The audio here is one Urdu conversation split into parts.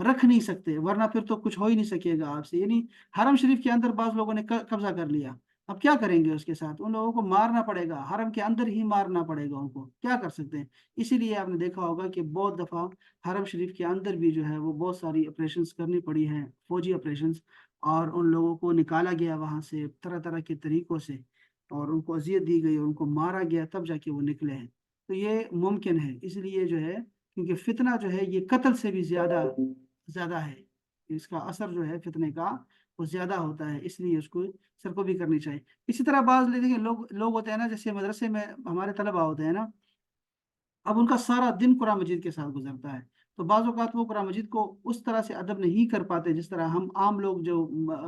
رکھ نہیں سکتے، ورنہ پھر تو کچھ ہو ہی نہیں سکے گا آپ سے. یعنی حرم شریف کے اندر بعض لوگوں نے قبضہ کر لیا، اب کیا کریں گے اس کے ساتھ؟ ان لوگوں کو مارنا پڑے گا، حرم کے اندر ہی مارنا پڑے گا، ان کو کیا کر سکتے ہیں. اسی لیے آپ نے دیکھا ہوگا کہ بہت دفعہ حرم شریف کے اندر بھی جو ہے وہ بہت ساری آپریشنس کرنی پڑی ہیں، فوجی آپریشنس، اور ان لوگوں کو نکالا گیا وہاں سے طرح طرح کے طریقوں سے، اور ان کو اذیت دی گئی اور ان کو مارا گیا، تب جا کے وہ نکلے ہیں. تو یہ ممکن ہے، اس لیے جو ہے کیونکہ فتنہ جو ہے یہ قتل سے بھی زیادہ زیادہ ہے، اس کا اثر جو ہے فتنے کا وہ زیادہ ہوتا ہے، اس لیے اس کو سر کو بھی کرنی چاہیے. اسی طرح بعض دیکھیں لوگ ہوتے ہیں نا، جیسے مدرسے میں ہمارے طلبہ ہوتے ہیں نا، اب ان کا سارا دن قرآن مجید کے ساتھ گزرتا ہے، تو بعض اوقات وہ قرآن مجید کو اس طرح سے ادب نہیں کر پاتے جس طرح ہم عام لوگ جو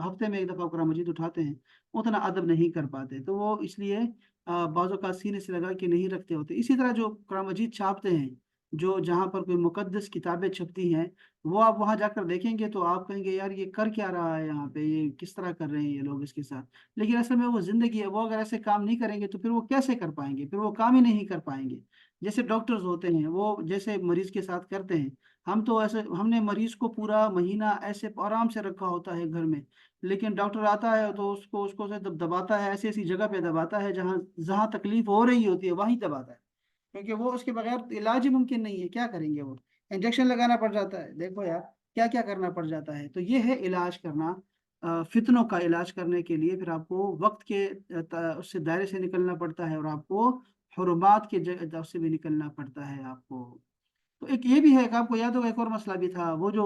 ہفتے میں ایک دفعہ قرآن مجید اٹھاتے ہیں اتنا ادب نہیں کر پاتے، تو وہ اس لیے بعض اوقات سینے سے لگا کے نہیں رکھتے ہوتے. اسی طرح جو قرآن مجید چھاپتے ہیں، جو جہاں پر کوئی مقدس کتابیں چھپتی ہیں، وہ آپ وہاں جا کر دیکھیں گے تو آپ کہیں گے یار یہ کر کیا رہا ہے یہاں پہ، یہ کس طرح کر رہے ہیں یہ لوگ اس کے ساتھ. لیکن اصل میں وہ زندگی ہے، وہ اگر ایسے کام نہیں کریں گے تو پھر وہ کیسے کر پائیں گے، پھر وہ کام ہی نہیں کر پائیں گے. جیسے ڈاکٹرز ہوتے ہیں وہ جیسے مریض کے ساتھ کرتے ہیں، ہم تو ایسے ہم نے مریض کو پورا مہینہ ایسے آرام سے رکھا ہوتا ہے گھر میں، لیکن ڈاکٹر آتا ہے تو اس کو سے دباتا ہے، ایسی ایسی جگہ پہ دباتا ہے جہاں جہاں تکلیف ہو رہی ہوتی ہے وہیں دباتا ہے، کیونکہ وہ اس کے بغیر علاج ہی ممکن نہیں ہے. کیا کریں گے؟ وہ انجیکشن لگانا پڑ جاتا ہے، دیکھو یار کیا کیا کرنا پڑ جاتا ہے. تو یہ ہے علاج کرنا. فتنوں کا علاج کرنے کے لیے پھر آپ کو وقت کے اس سے دائرے سے نکلنا پڑتا ہے، اور آپ کو حرمات کے سے بھی نکلنا پڑتا ہے آپ کو. تو ایک یہ بھی ہے کہ آپ کو یاد ہوگا ایک اور مسئلہ بھی تھا، وہ جو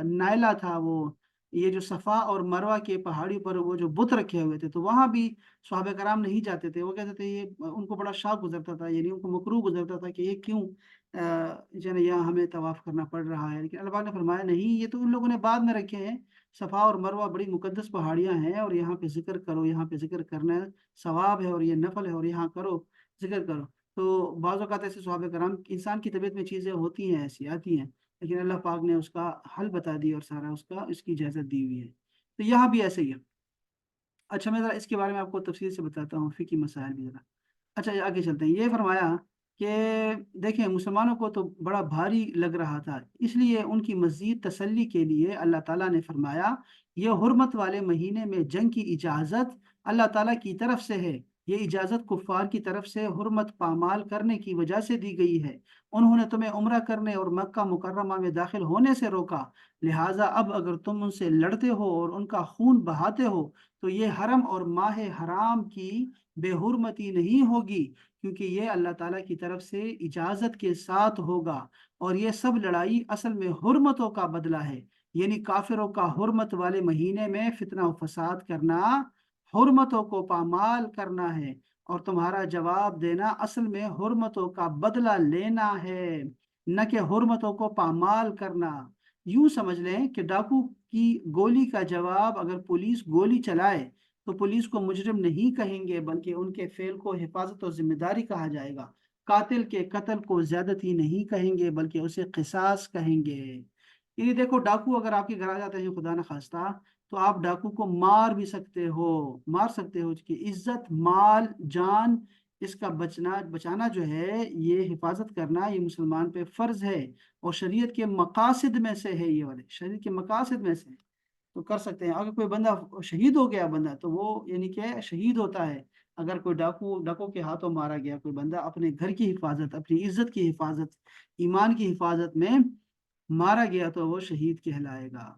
نائلہ تھا، وہ یہ جو صفا اور مروہ کے پہاڑی پر وہ جو بت رکھے ہوئے تھے، تو وہاں بھی صحابہ کرام نہیں جاتے تھے. وہ کہتے تھے یہ ان کو بڑا شاق گزرتا تھا، یعنی ان کو مکروہ گزرتا تھا کہ یہ کیوں جو ہے نا یہاں ہمیں طواف کرنا پڑ رہا ہے. لیکن اللہ پاک نے فرمایا نہیں، یہ تو ان لوگوں نے بعد میں رکھے ہیں. صفا اور مروہ بڑی مقدس پہاڑیاں ہیں، اور یہاں پہ ذکر کرو، یہاں پہ ذکر کرنا ثواب ہے اور یہ نفل ہے، اور یہاں کرو، ذکر کرو. تو بعض اوقات ایسے صحابہ کرام، انسان کی طبیعت میں چیزیں ہوتی ہیں، ایسی آتی ہیں، لیکن اللہ پاک نے اس کا حل بتا دیا اور سارا اس کی اجازت دی ہوئی ہے. تو یہاں بھی ایسے ہی ہے. اچھا میں ذرا اس کے بارے میں آپ کو تفصیل سے بتاتا ہوں، فقہی مسائل بھی ذرا. اچھا یہ آگے چلتے ہیں. یہ فرمایا کہ دیکھیں مسلمانوں کو تو بڑا بھاری لگ رہا تھا، اس لیے ان کی مزید تسلی کے لیے اللہ تعالیٰ نے فرمایا یہ حرمت والے مہینے میں جنگ کی اجازت اللہ تعالیٰ کی طرف سے ہے. یہ اجازت کفار کی طرف سے حرمت پامال کرنے کی وجہ سے دی گئی ہے. انہوں نے تمہیں عمرہ کرنے اور مکہ مکرمہ میں داخل ہونے سے روکا، لہٰذا اب اگر تم ان سے لڑتے ہو اور ان کا خون بہاتے ہو تو یہ حرم اور ماہ حرام کی بے حرمتی نہیں ہوگی، کیونکہ یہ اللہ تعالیٰ کی طرف سے اجازت کے ساتھ ہوگا. اور یہ سب لڑائی اصل میں حرمتوں کا بدلہ ہے، یعنی کافروں کا حرمت والے مہینے میں فتنہ و فساد کرنا حرمتوں کو پامال کرنا ہے، اور تمہارا جواب دینا اصل میں حرمتوں کا بدلہ لینا ہے، نہ کہ حرمتوں کو پامال کرنا. یوں سمجھ لیں کہ ڈاکو کی گولی کا جواب اگر پولیس گولی چلائے تو پولیس کو مجرم نہیں کہیں گے، بلکہ ان کے فعل کو حفاظت و ذمہ داری کہا جائے گا. قاتل کے قتل کو زیادتی نہیں کہیں گے، بلکہ اسے قصاص کہیں گے. یعنی دیکھو ڈاکو اگر آپ کے گھر آ جاتے ہیں خدا نخواستہ، تو آپ ڈاکو کو مار بھی سکتے ہو، مار سکتے ہو کہ عزت، مال، جان، اس کا بچانا جو ہے، یہ حفاظت کرنا یہ مسلمان پہ فرض ہے، اور شریعت کے مقاصد میں سے ہے، یہ والے شریعت کے مقاصد میں سے ہے. تو کر سکتے ہیں. اگر کوئی بندہ شہید ہو گیا بندہ تو وہ یعنی کہ شہید ہوتا ہے. اگر کوئی ڈاکو کے ہاتھوں مارا گیا کوئی بندہ، اپنے گھر کی حفاظت، اپنی عزت کی حفاظت، ایمان کی حفاظت میں مارا گیا تو وہ شہید کہلائے گا.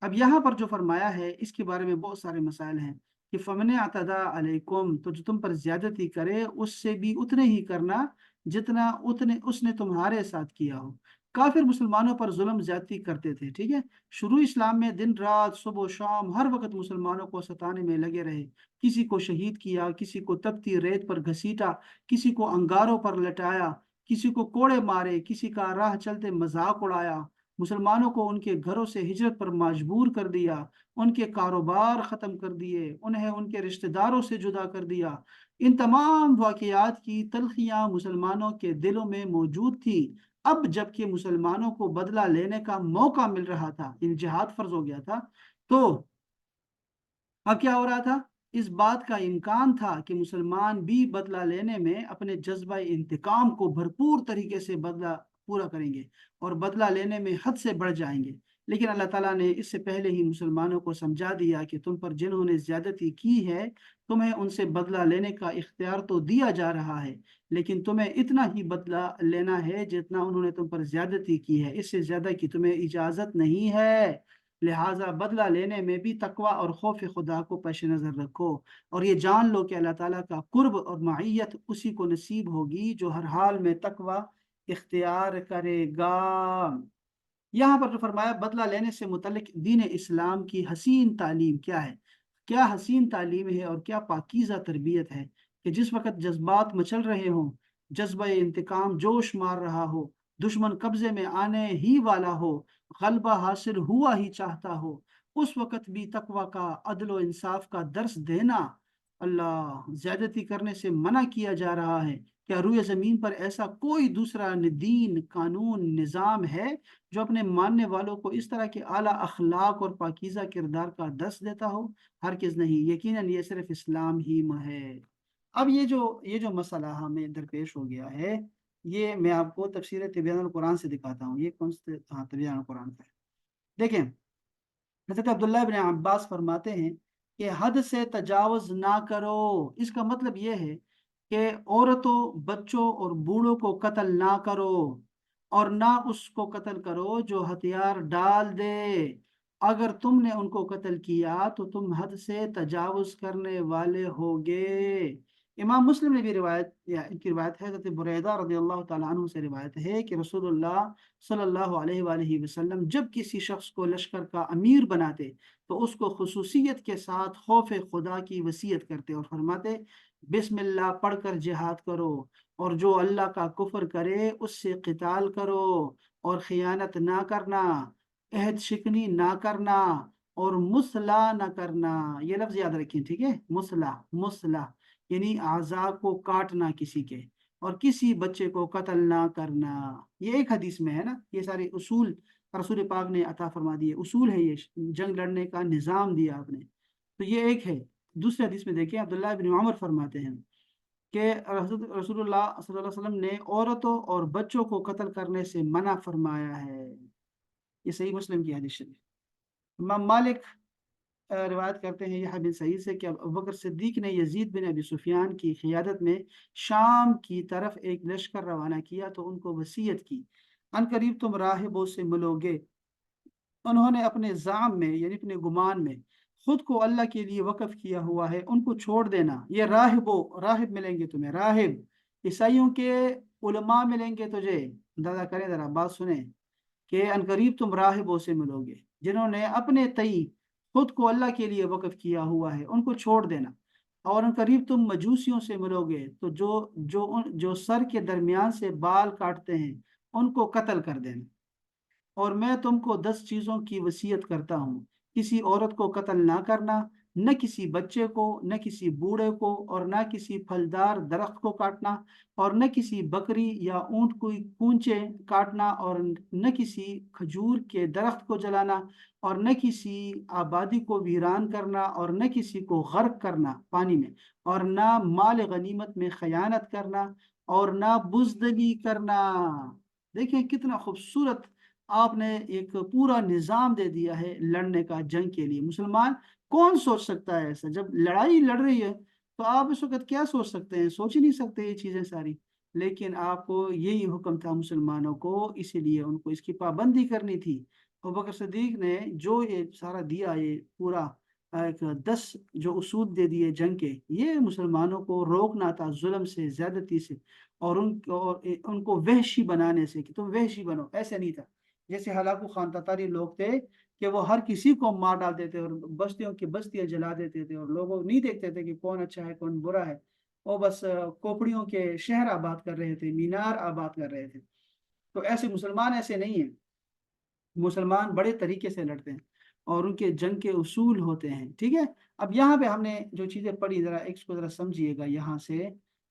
اب یہاں پر جو فرمایا ہے اس کے بارے میں بہت سارے مسائل ہیں کہ فمن اعتدى علیکم، تو جو تم پر زیادتی کرے اس سے بھی اتنے ہی کرنا جتنا اس نے تمہارے ساتھ کیا ہو. کافر مسلمانوں پر ظلم زیادتی کرتے تھے، ٹھیک ہے. شروع اسلام میں دن رات، صبح و شام، ہر وقت مسلمانوں کو ستانے میں لگے رہے. کسی کو شہید کیا، کسی کو تپتی ریت پر گھسیٹا، کسی کو انگاروں پر لٹایا، کسی کو کوڑے مارے، کسی کا راہ چلتے مذاق اڑایا. مسلمانوں کو ان کے گھروں سے ہجرت پر مجبور کر دیا، ان کے کاروبار ختم کر دیے، انہیں ان کے رشتہ داروں سے جدا کر دیا. ان تمام واقعات کی تلخیاں مسلمانوں کے دلوں میں موجود تھی. اب جب کہ مسلمانوں کو بدلہ لینے کا موقع مل رہا تھا، یعنی جہاد فرض ہو گیا تھا، تو اب کیا ہو رہا تھا؟ اس بات کا امکان تھا کہ مسلمان بھی بدلہ لینے میں اپنے جذبہ انتقام کو بھرپور طریقے سے بدلہ پورا کریں گے، اور بدلہ لینے میں حد سے بڑھ جائیں گے. لیکن اللہ تعالیٰ نے اس سے پہلے ہی مسلمانوں کو سمجھا دیا کہ تم پر جنہوں نے زیادتی کی ہے تمہیں ان سے بدلہ لینے کا اختیار تو دیا جا رہا ہے، لیکن تمہیں اتنا ہی بدلہ لینا ہے جتنا انہوں نے تم پر زیادتی کی ہے، اس سے زیادہ کی تمہیں اجازت نہیں ہے۔ لہٰذا بدلہ لینے میں بھی تقوی اور خوف خدا کو پیش نظر رکھو، اور یہ جان لو کہ اللہ تعالیٰ کا قرب اور معیت اسی کو نصیب ہوگی جو ہر حال میں تقوی اختیار کرے گا۔ یہاں پر جو فرمایا بدلہ لینے سے متعلق دین اسلام کی حسین تعلیم کیا ہے، کیا حسین تعلیم ہے اور کیا پاکیزہ تربیت ہے کہ جس وقت جذبات مچل رہے ہوں، جذبہ انتقام جوش مار رہا ہو، دشمن قبضے میں آنے ہی والا ہو، غلبہ حاصل ہوا ہی چاہتا ہو، اس وقت بھی تقوی کا، عدل و انصاف کا درس دینا، اللہ زیادتی کرنے سے منع کیا جا رہا ہے۔ کیا روئے زمین پر ایسا کوئی دوسرا دین، قانون، نظام ہے جو اپنے ماننے والوں کو اس طرح کے اعلیٰ اخلاق اور پاکیزہ کردار کا درس دیتا ہو؟ ہرگز نہیں، یقیناً یہ صرف اسلام ہی میں ہے۔ اب یہ جو مسئلہ ہمیں درپیش ہو گیا ہے، یہ میں آپ کو تفسیر تبیان القرآن سے دکھاتا ہوں۔ یہ کون سے؟ ہاں، تبیان القرآن کا ہے۔ دیکھیں، حضرت عبداللہ بن عباس فرماتے ہیں کہ حد سے تجاوز نہ کرو، اس کا مطلب یہ ہے کہ عورتوں، بچوں اور بوڑھوں کو قتل نہ کرو، اور نہ اس کو قتل کرو جو ہتھیار ڈال دے۔ اگر تم نے ان کو قتل کیا تو تم حد سے تجاوز کرنے والے ہوگے۔ امام مسلم نے بھی روایت، یا ان کی روایت ہے، حضرت بریدہ رضی اللہ تعالیٰ عنہ سے روایت ہے کہ رسول اللہ صلی اللہ علیہ وآلہ وسلم جب کسی شخص کو لشکر کا امیر بناتے تو اس کو خصوصیت کے ساتھ خوف خدا کی وصیت کرتے اور فرماتے بسم اللہ پڑھ کر جہاد کرو، اور جو اللہ کا کفر کرے اس سے قتال کرو، اور خیانت نہ کرنا، عہد شکنی نہ کرنا، اور مصلح نہ کرنا۔ یہ لفظ یاد رکھیں، ٹھیک ہے؟ مصلح یعنی اعضاء کو کاٹنا کسی کے، اور کسی بچے کو قتل نہ کرنا۔ یہ ایک حدیث میں ہے نا، یہ سارے اصول رسول پاک نے عطا فرما دیے، اصول ہے، یہ جنگ لڑنے کا نظام دیا آپ نے، تو یہ ایک ہے۔ دوسرے حدیث میں دیکھیں، عبداللہ بن عمر فرماتے ہیں کہ رسول اللہ صلی اللہ علیہ وسلم نے عورتوں اور بچوں کو قتل کرنے سے منع فرمایا ہے۔ یہ صحیح مسلم کی حدیث شریف۔ امام مالک روایت کرتے ہیں یہ بن سعید سے کہ ابوبکر صدیق نے یزید بن ابی سفیان کی قیادت میں شام کی طرف ایک لشکر روانہ کیا تو ان کو وصیت کی، ان قریب تم راہبوں سے ملو گے، انہوں نے اپنے زعم میں یعنی اپنے گمان میں خود کو اللہ کے لیے وقف کیا ہوا ہے، ان کو چھوڑ دینا۔ یہ راہب ملیں گے تمہیں، راہب عیسائیوں کے علماء ملیں گے تجھے۔ اندازہ کریں، ذرا بات سنیں کہ ان قریب تم راہبوں سے ملو گے جنہوں نے اپنے تئی خود کو اللہ کے لیے وقف کیا ہوا ہے، ان کو چھوڑ دینا۔ اور ان قریب تم مجوسیوں سے ملو گے تو جو سر کے درمیان سے بال کاٹتے ہیں ان کو قتل کر دینا۔ اور میں تم کو 10 چیزوں کی وصیت کرتا ہوں، کسی عورت کو قتل نہ کرنا، نہ کسی بچے کو، نہ کسی بوڑھے کو، اور نہ کسی پھلدار درخت کو کاٹنا، اور نہ کسی بکری یا اونٹ کو کونچے کاٹنا، اور نہ کسی کھجور کے درخت کو جلانا، اور نہ کسی آبادی کو ویران کرنا، اور نہ کسی کو غرق کرنا پانی میں، اور نہ مال غنیمت میں خیانت کرنا، اور نہ بزدلی کرنا۔ دیکھیں کتنا خوبصورت آپ نے ایک پورا نظام دے دیا ہے لڑنے کا، جنگ کے لیے۔ مسلمان کون سوچ سکتا ہے ایسا؟ جب لڑائی لڑ رہی ہے تو آپ اس وقت کیا سوچ سکتے ہیں؟ سوچ ہی نہیں سکتے یہ چیزیں ساری، لیکن آپ کو یہی حکم تھا مسلمانوں کو، اسی لیے ان کو اس کی پابندی کرنی تھی۔ ابوبکر صدیق نے جو یہ سارا دیا، یہ پورا ایک 10 جو اصول دے دیے جنگ کے، یہ مسلمانوں کو روکنا تھا ظلم سے، زیادتی سے، اور ان کو وحشی بنانے سے کہ تم وحشی بنو۔ ایسے نہیں تھا جیسے ہلاکو خان تتاری لوگ تھے کہ وہ ہر کسی کو مار ڈالتے تھے اور بستیوں کی بستیاں جلا دیتے تھے، اور لوگوں نہیں دیکھتے تھے کہ کون اچھا ہے کون برا ہے، وہ بس کوپڑیوں کے شہر آباد کر رہے تھے، مینار آباد کر رہے تھے۔ تو ایسے مسلمان ایسے نہیں ہیں، مسلمان بڑے طریقے سے لڑتے ہیں اور ان کے جنگ کے اصول ہوتے ہیں، ٹھیک ہے؟ اب یہاں پہ ہم نے جو چیزیں پڑھی، ذرا ایک کو ذرا سمجھیے گا، یہاں سے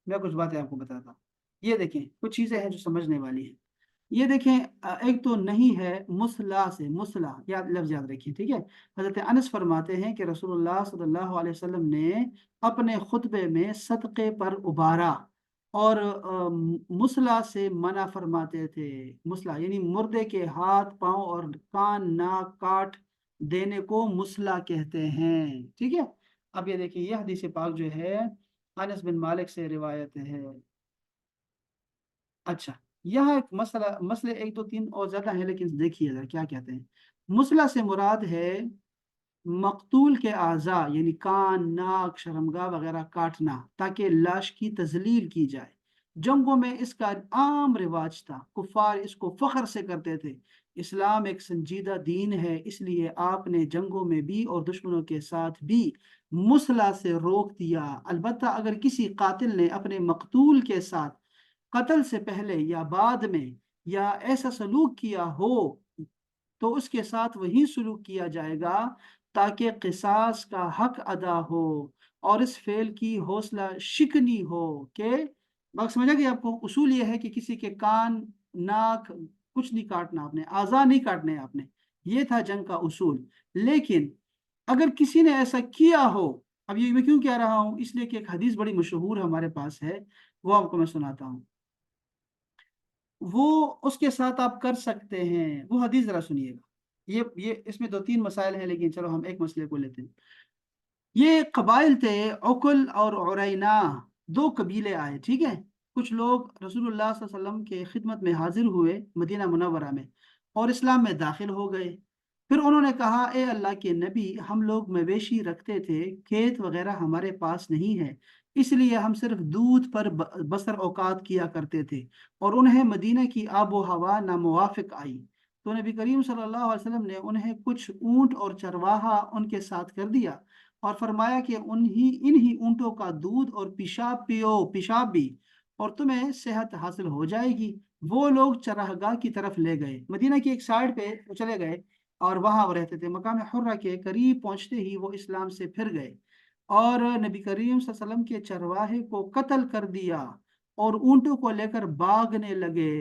میں کچھ باتیں آپ کو بتاتا ہوں۔ یہ دیکھیں کچھ چیزیں ہیں جو سمجھنے والی ہیں۔ یہ دیکھیں، ایک تو نہیں ہے مصلح سے، مصلح لفظ یاد رکھیے، ٹھیک ہے؟ حضرت انس فرماتے ہیں کہ رسول اللہ صلی اللہ علیہ وسلم نے اپنے خطبے میں صدقے پر ابھارا اور مسلح سے منع فرماتے تھے۔ مسلح یعنی مردے کے ہاتھ پاؤں اور کان ناک کاٹ دینے کو مسلح کہتے ہیں، ٹھیک ہے۔ اب یہ دیکھیے، یہ حدیث پاک جو ہے انس بن مالک سے روایت ہے۔ اچھا، یہاں ایک مسئلے ایک دو تین اور زیادہ ہیں، لیکن دیکھیے ذرا کیا کہتے ہیں۔ مسلح سے مراد ہے مقتول کے اعضاء یعنی کان ناک شرمگاہ وغیرہ کاٹنا تاکہ لاش کی تذلیل کی جائے۔ جنگوں میں اس کا عام رواج تھا، کفار اس کو فخر سے کرتے تھے۔ اسلام ایک سنجیدہ دین ہے، اس لیے آپ نے جنگوں میں بھی اور دشمنوں کے ساتھ بھی مسلح سے روک دیا۔ البتہ اگر کسی قاتل نے اپنے مقتول کے ساتھ قتل سے پہلے یا بعد میں یا ایسا سلوک کیا ہو تو اس کے ساتھ وہی سلوک کیا جائے گا تاکہ قصاص کا حق ادا ہو اور اس فعل کی حوصلہ شکنی ہو کہ بات سمجھا کہ آپ کو اصول یہ ہے کہ کسی کے کان ناک کچھ نہیں کاٹنا، آپ نے اعضاء نہیں کاٹنے آپ نے، یہ تھا جنگ کا اصول۔ لیکن اگر کسی نے ایسا کیا ہو، اب یہ میں کیوں کہہ رہا ہوں، اس لیے کہ ایک حدیث بڑی مشہور ہمارے پاس ہے، وہ آپ کو میں سناتا ہوں۔ وہ اس کے ساتھ آپ کر سکتے ہیں، وہ حدیث ذرا سنیے گا۔ یہ اس میں دو تین مسائل ہیں، لیکن چلو ہم ایک مسئلے کو لیتے ہیں۔ یہ قبائل تھے، عقل اور عرینہ، دو قبیلے آئے، ٹھیک ہے۔ کچھ لوگ رسول اللہ صلی اللہ علیہ وسلم کے خدمت میں حاضر ہوئے مدینہ منورہ میں اور اسلام میں داخل ہو گئے۔ پھر انہوں نے کہا، اے اللہ کے نبی، ہم لوگ مویشی رکھتے تھے، کھیت وغیرہ ہمارے پاس نہیں ہے، اس لیے ہم صرف دودھ پر بسر اوقات کیا کرتے تھے، اور انہیں مدینہ کی آب و ہوا ناموافق آئی۔ تو نبی کریم صلی اللہ علیہ وسلم نے انہیں کچھ اونٹ اور چرواہا ان کے ساتھ کر دیا اور فرمایا کہ انہی اونٹوں کا دودھ اور پیشاب پیو، پیشاب بھی، اور تمہیں صحت حاصل ہو جائے گی۔ وہ لوگ چراگاہ کی طرف لے گئے، مدینہ کی ایک سائڈ پہ چلے گئے اور وہاں وہ رہتے تھے۔ مقام حرہ کے قریب پہنچتے ہی وہ اسلام سے پھر گئے اور نبی کریم صلی اللہ علیہ وسلم کے چرواہے کو قتل کر دیا اور اونٹوں کو لے کر بھاگنے لگے۔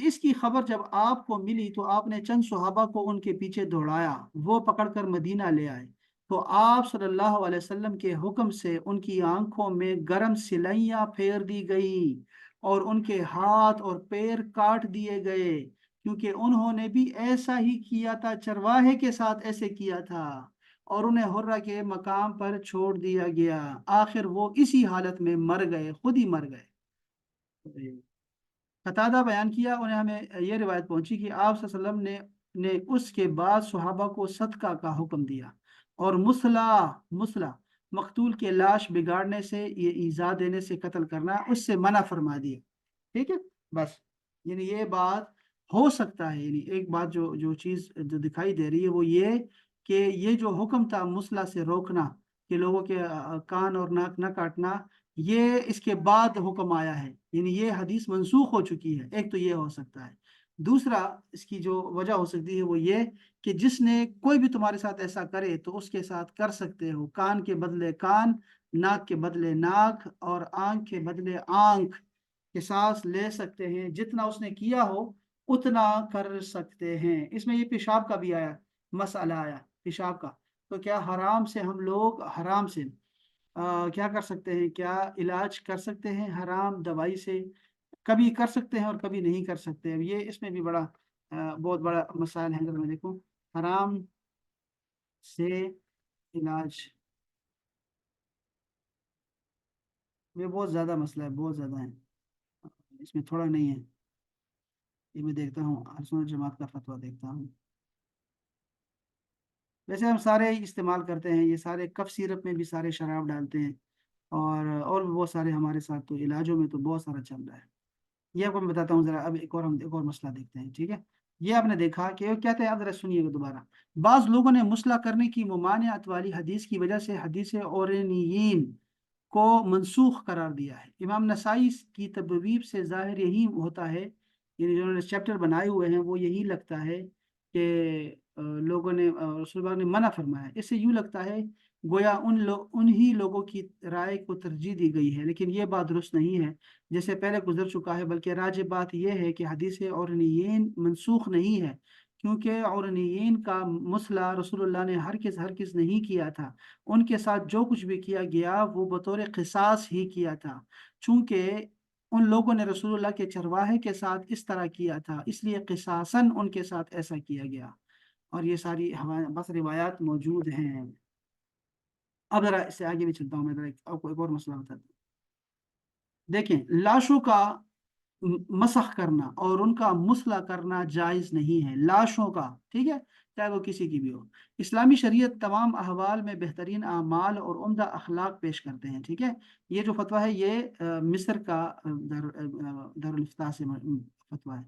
اس کی خبر جب آپ کو ملی تو آپ نے چند صحابہ کو ان کے پیچھے دوڑایا، وہ پکڑ کر مدینہ لے آئے۔ تو آپ صلی اللہ علیہ وسلم کے حکم سے ان کی آنکھوں میں گرم سلائیاں پھیر دی گئی اور ان کے ہاتھ اور پیر کاٹ دیے گئے، کیونکہ انہوں نے بھی ایسا ہی کیا تھا، چرواہے کے ساتھ ایسے کیا تھا، اور انہیں حرہ کے مقام پر چھوڑ دیا گیا۔ آخر وہ اسی حالت میں مر گئے، خود ہی مر گئے۔ قتادہ بیان کیا، انہیں ہمیں یہ روایت پہنچی کہ آپ صلی اللہ علیہ وسلم نے اس کے بعد صحابہ کو صدقہ کا حکم دیا اور مسلح مقتول کے لاش بگاڑنے سے، یہ ایذا دینے سے، قتل کرنا، اس سے منع فرما دیا، ٹھیک ہے۔ بس یعنی یہ بات ہو سکتا ہے، یعنی ایک بات جو چیز جو دکھائی دے رہی ہے وہ یہ کہ یہ جو حکم تھا مسلح سے روکنا، کہ لوگوں کے کان اور ناک نہ کاٹنا، یہ اس کے بعد حکم آیا ہے، یعنی یہ حدیث منسوخ ہو چکی ہے۔ ایک تو یہ ہو سکتا ہے۔ دوسرا اس کی جو وجہ ہو سکتی ہے وہ یہ کہ جس نے کوئی بھی تمہارے ساتھ ایسا کرے تو اس کے ساتھ کر سکتے ہو، کان کے بدلے کان، ناک کے بدلے ناک، اور آنکھ کے بدلے آنکھ، قصاص لے سکتے ہیں، جتنا اس نے کیا ہو اتنا کر سکتے ہیں۔ اس میں یہ پیشاب کا بھی آیا، مسئلہ آیا پیشاب کا، تو کیا حرام سے ہم لوگ حرام سے کیا کر سکتے ہیں، کیا علاج کر سکتے ہیں حرام دوائی سے؟ کبھی کر سکتے ہیں اور کبھی نہیں کر سکتے۔ اب یہ اس میں بھی بہت بڑا مسائل ہے، اگر میں دیکھوں حرام سے علاج، یہ بہت زیادہ مسئلہ ہے، بہت زیادہ ہے، اس میں تھوڑا نہیں ہے۔ یہ میں دیکھتا ہوں، اہل سنت جماعت کا فتویٰ دیکھتا ہوں۔ ویسے ہم سارے ہی استعمال کرتے ہیں، یہ سارے کف سیرپ میں بھی سارے شراب ڈالتے ہیں، اور بھی بہت سارے ہمارے ساتھ تو علاجوں میں تو بہت سارا چل رہا ہے۔ یہ آپ کو میں بتاتا ہوں ذرا، اب ایک اور مسئلہ دیکھتے ہیں، ٹھیک ہے۔ یہ آپ نے دیکھا کہ وہ کہتے ہیں، اب ذرا سنیے گا دوبارہ۔ بعض لوگوں نے مسئلہ کرنے کی ممانعت والی حدیث کی وجہ سے حدیث اورینیین کو منسوخ قرار دیا ہے۔ امام نسائی کی تبویب سے ظاہر یہی ہوتا ہے، یعنی جنہوں نے چیپٹر بنائے ہوئے ہیں وہ یہی لگتا ہے کہ لوگوں نے رسول اللہ نے منع فرمایا ہے۔ اس سے یوں لگتا ہے گویا انہی لوگوں کی رائے کو ترجیح دی گئی ہے، لیکن یہ بات درست نہیں ہے، جیسے پہلے گزر چکا ہے، بلکہ راجح بات یہ ہے کہ حدیث اورنیین منسوخ نہیں ہے، کیونکہ عرنیین کا مسئلہ رسول اللہ نے ہرگز نہیں کیا تھا، ان کے ساتھ جو کچھ بھی کیا گیا وہ بطور قصاص ہی کیا تھا، چونکہ ان لوگوں نے رسول اللہ کے چرواہے کے ساتھ اس طرح کیا تھا، اس لیے قصاصاً ان کے ساتھ ایسا کیا گیا۔ اور یہ ساری بس روایات موجود ہیں۔ اب ذرا اس سے آگے بھی چلتا ہوں، میں ذرا آپ کو ایک اور مسئلہ بتاتا ہوں۔ دیکھیں، لاشوں کا مسخ کرنا اور ان کا مسئلہ کرنا جائز نہیں ہے، لاشوں کا، ٹھیک ہے، چاہے وہ کسی کی بھی ہو۔ اسلامی شریعت تمام احوال میں بہترین اعمال اور عمدہ اخلاق پیش کرتے ہیں، ٹھیک ہے۔ یہ جو فتویٰ ہے یہ مصر کا دارالافتاء سے فتویٰ ہے،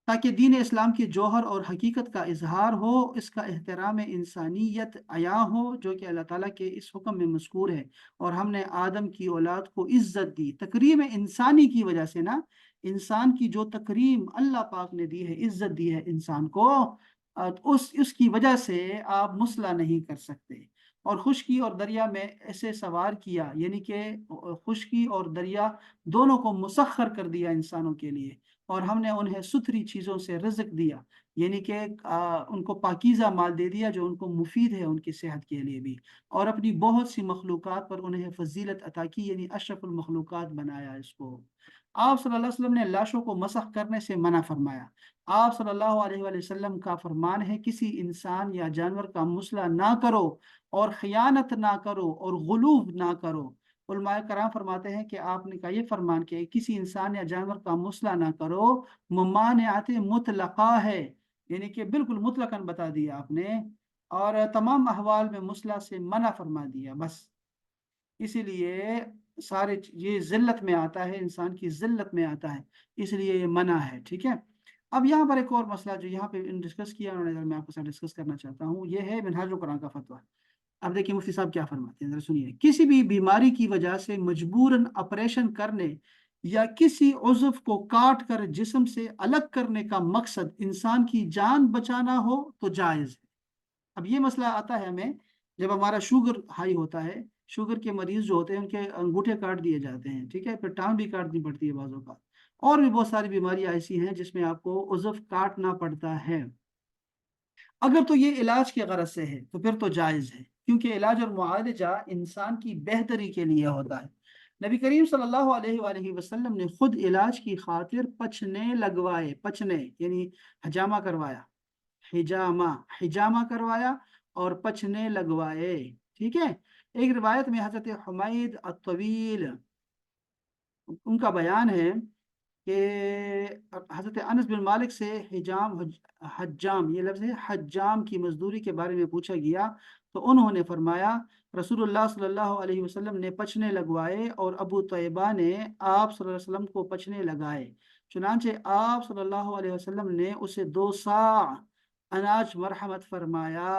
تاکہ دین اسلام کی جوہر اور حقیقت کا اظہار ہو، اس کا احترام انسانیت عیاں ہو، جو کہ اللہ تعالیٰ کے اس حکم میں مذکور ہے۔ اور ہم نے آدم کی اولاد کو عزت دی، تکریم انسانی کی وجہ سے نا، انسان کی جو تکریم اللہ پاک نے دی ہے، عزت دی ہے انسان کو، اس کی وجہ سے آپ مسئلہ نہیں کر سکتے۔ اور خشکی اور دریا میں ایسے سوار کیا، یعنی کہ خشکی اور دریا دونوں کو مسخر کر دیا انسانوں کے لیے، اور ہم نے انہیں ستھری چیزوں سے رزق دیا، یعنی کہ ان کو پاکیزہ مال دے دیا جو ان کو مفید ہے ان کی صحت کے لیے بھی، اور اپنی بہت سی مخلوقات پر انہیں فضیلت عطا کی، یعنی اشرف المخلوقات بنایا اس کو۔ آپ صلی اللہ علیہ وسلم نے لاشوں کو مسخ کرنے سے منع فرمایا۔ آپ صلی اللہ علیہ وآلہ وسلم کا فرمان ہے، کسی انسان یا جانور کا مسئلہ نہ کرو، اور خیانت نہ کرو، اور غلوف نہ کرو۔ علماء کرام فرماتے ہیں کہ آپ نے کا یہ فرمان کہ کسی انسان یا جانور کا مسئلہ نہ کرو ممانعت مطلقہ ہے، یعنی کہ بالکل مطلقاً بتا دیا آپ نے، اور تمام احوال میں مسئلہ سے منع فرما دیا بس۔ اسی لیے سارے یہ ذلت میں آتا ہے، انسان کی ذلت میں آتا ہے، اس لیے یہ منع ہے، ٹھیک ہے۔ اب یہاں پر ایک اور مسئلہ جو یہاں پہ ڈسکس کیا انہوں نے، میں آپ کے ساتھ ڈسکس کرنا چاہتا ہوں، یہ ہے منہاج القرآن کا فتویٰ۔ اب دیکھیں مفتی صاحب کیا فرماتے ہیں، ذرا سنیے۔ کسی بھی بیماری کی وجہ سے مجبوراً آپریشن کرنے یا کسی عضو کو کاٹ کر جسم سے الگ کرنے کا مقصد انسان کی جان بچانا ہو تو جائز ہے۔ اب یہ مسئلہ آتا ہے ہمیں جب ہمارا شوگر ہائی ہوتا ہے، شوگر کے مریض جو ہوتے ہیں ان کے انگوٹھے کاٹ دیے جاتے ہیں، ٹھیک ہے، پھر ٹانگ بھی کاٹنی پڑتی ہے بعضوں کا، اور بھی بہت ساری بیماریاں ایسی ہیں جس میں آپ کو عضو کاٹنا پڑتا ہے۔ اگر تو یہ علاج کے غرض سے ہے تو پھر تو جائز ہے، کیونکہ علاج اور معالجہ انسان کی بہتری کے لیے ہوتا ہے۔ نبی کریم صلی اللہ علیہ وآلہ وسلم نے خود علاج کی خاطر پچنے لگوائے، پچنے یعنی حجامہ کروایا، حجامہ کروایا اور پچنے لگوائے، ٹھیک ہے۔ ایک روایت میں حضرت حمید الطویل ان کا بیان ہے کہ حضرت انس بن مالک سے حجام یہ لفظ ہے حجام کی مزدوری کے بارے میں پوچھا گیا، تو انہوں نے فرمایا رسول اللہ صلی اللہ علیہ وسلم نے پچنے لگوائے اور ابو طیبہ نے آپ صلی اللہ علیہ وسلم کو پچنے لگائے، چنانچہ آپ صلی اللہ علیہ وسلم نے اسے 2 صاع اناج مرحمت فرمایا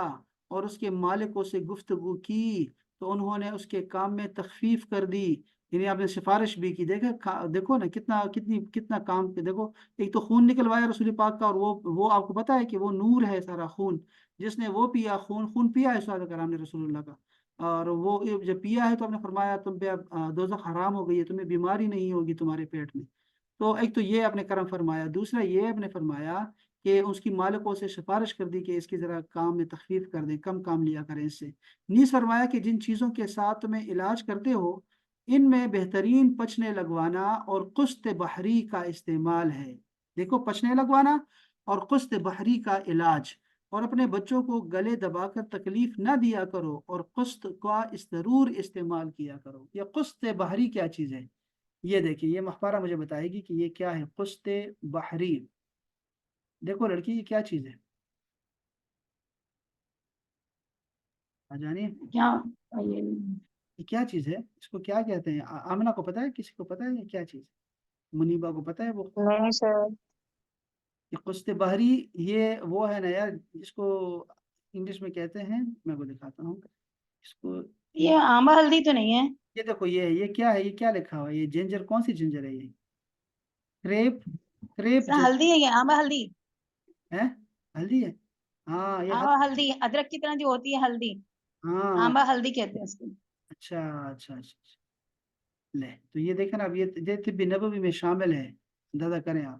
اور اس کے مالکوں سے گفتگو کی، تو انہوں نے اس کے کام میں تخفیف کر دی، یعنی آپ نے سفارش بھی کی۔ دیکھو نا کتنا کام پہ دیکھو، ایک تو خون نکلوایا رسول پاک کا، اور وہ آپ کو پتا ہے کہ وہ نور ہے سارا خون، جس نے وہ پیا، خون پیا ہے صحابہ کرام نے رسول اللہ کا، اور وہ جب پیا ہے تو آپ نے فرمایا تم پہ اب دوزخ حرام ہو گئی ہے، تمہیں بیماری نہیں ہوگی تمہارے پیٹ میں۔ تو ایک تو یہ آپ نے کرم فرمایا، دوسرا یہ آپ نے فرمایا کہ اس کی مالکوں سے سفارش کر دی کہ اس کی ذرا کام میں تخفیف کر دیں، کم کام لیا کریں اس سے۔ نیز فرمایا کہ جن چیزوں کے ساتھ تمہیں علاج کرتے ہو ان میں بہترین پچنے لگوانا اور قسط بحری کا استعمال ہے۔ دیکھو، پچنے لگوانا اور قسط بحری کا علاج، اور اپنے بچوں کو گلے دبا کر تکلیف نہ دیا کرو، اور قسط کا ضرور استعمال کیا کرو۔ یہ قسط بحری کیا چیز ہے؟ یہ دیکھیے، یہ مخبارہ مجھے بتائے گی کہ یہ کیا ہے قسط بحری۔ دیکھو لڑکی، یہ کیا چیز ہے؟ جانی کیا یہ کیا چیز ہے؟ اس کو کیا کہتے ہیں؟ آمنہ کو پتا ہے؟ کسی کو پتا ہے یہ کیا چیز ہے؟ منیبا کو پتا ہے وہ نہیں سر، یہ قسط بحری؟ یہ وہ ہے نا یار جس کو انگلش میں کہتے ہیں، میں کو دکھاتا ہوں اس کو۔ یہ آمبا ہلدی تو نہیں ہے؟ یہ دیکھو، یہ کیا ہے؟ یہ کیا لکھا ہوا ہے؟ یہ جنجر، کون سی جنجر ہے؟ یہ کریپ سر ہلدی ہے، یہ آمبا ہلدی، ہے، ہلدی ہے؟ ہاں یہ آمبا ہلدی ادرک کی طرح جو ہوتی ہے ہلدی، ہاں، آمبا ہلدی کہتے ہیں اس کو۔ اچھا اچھا اچھا، لے تو یہ دیکھیں نا، اب یہ طب نبوی میں شامل ہے، اندازہ کریں آپ۔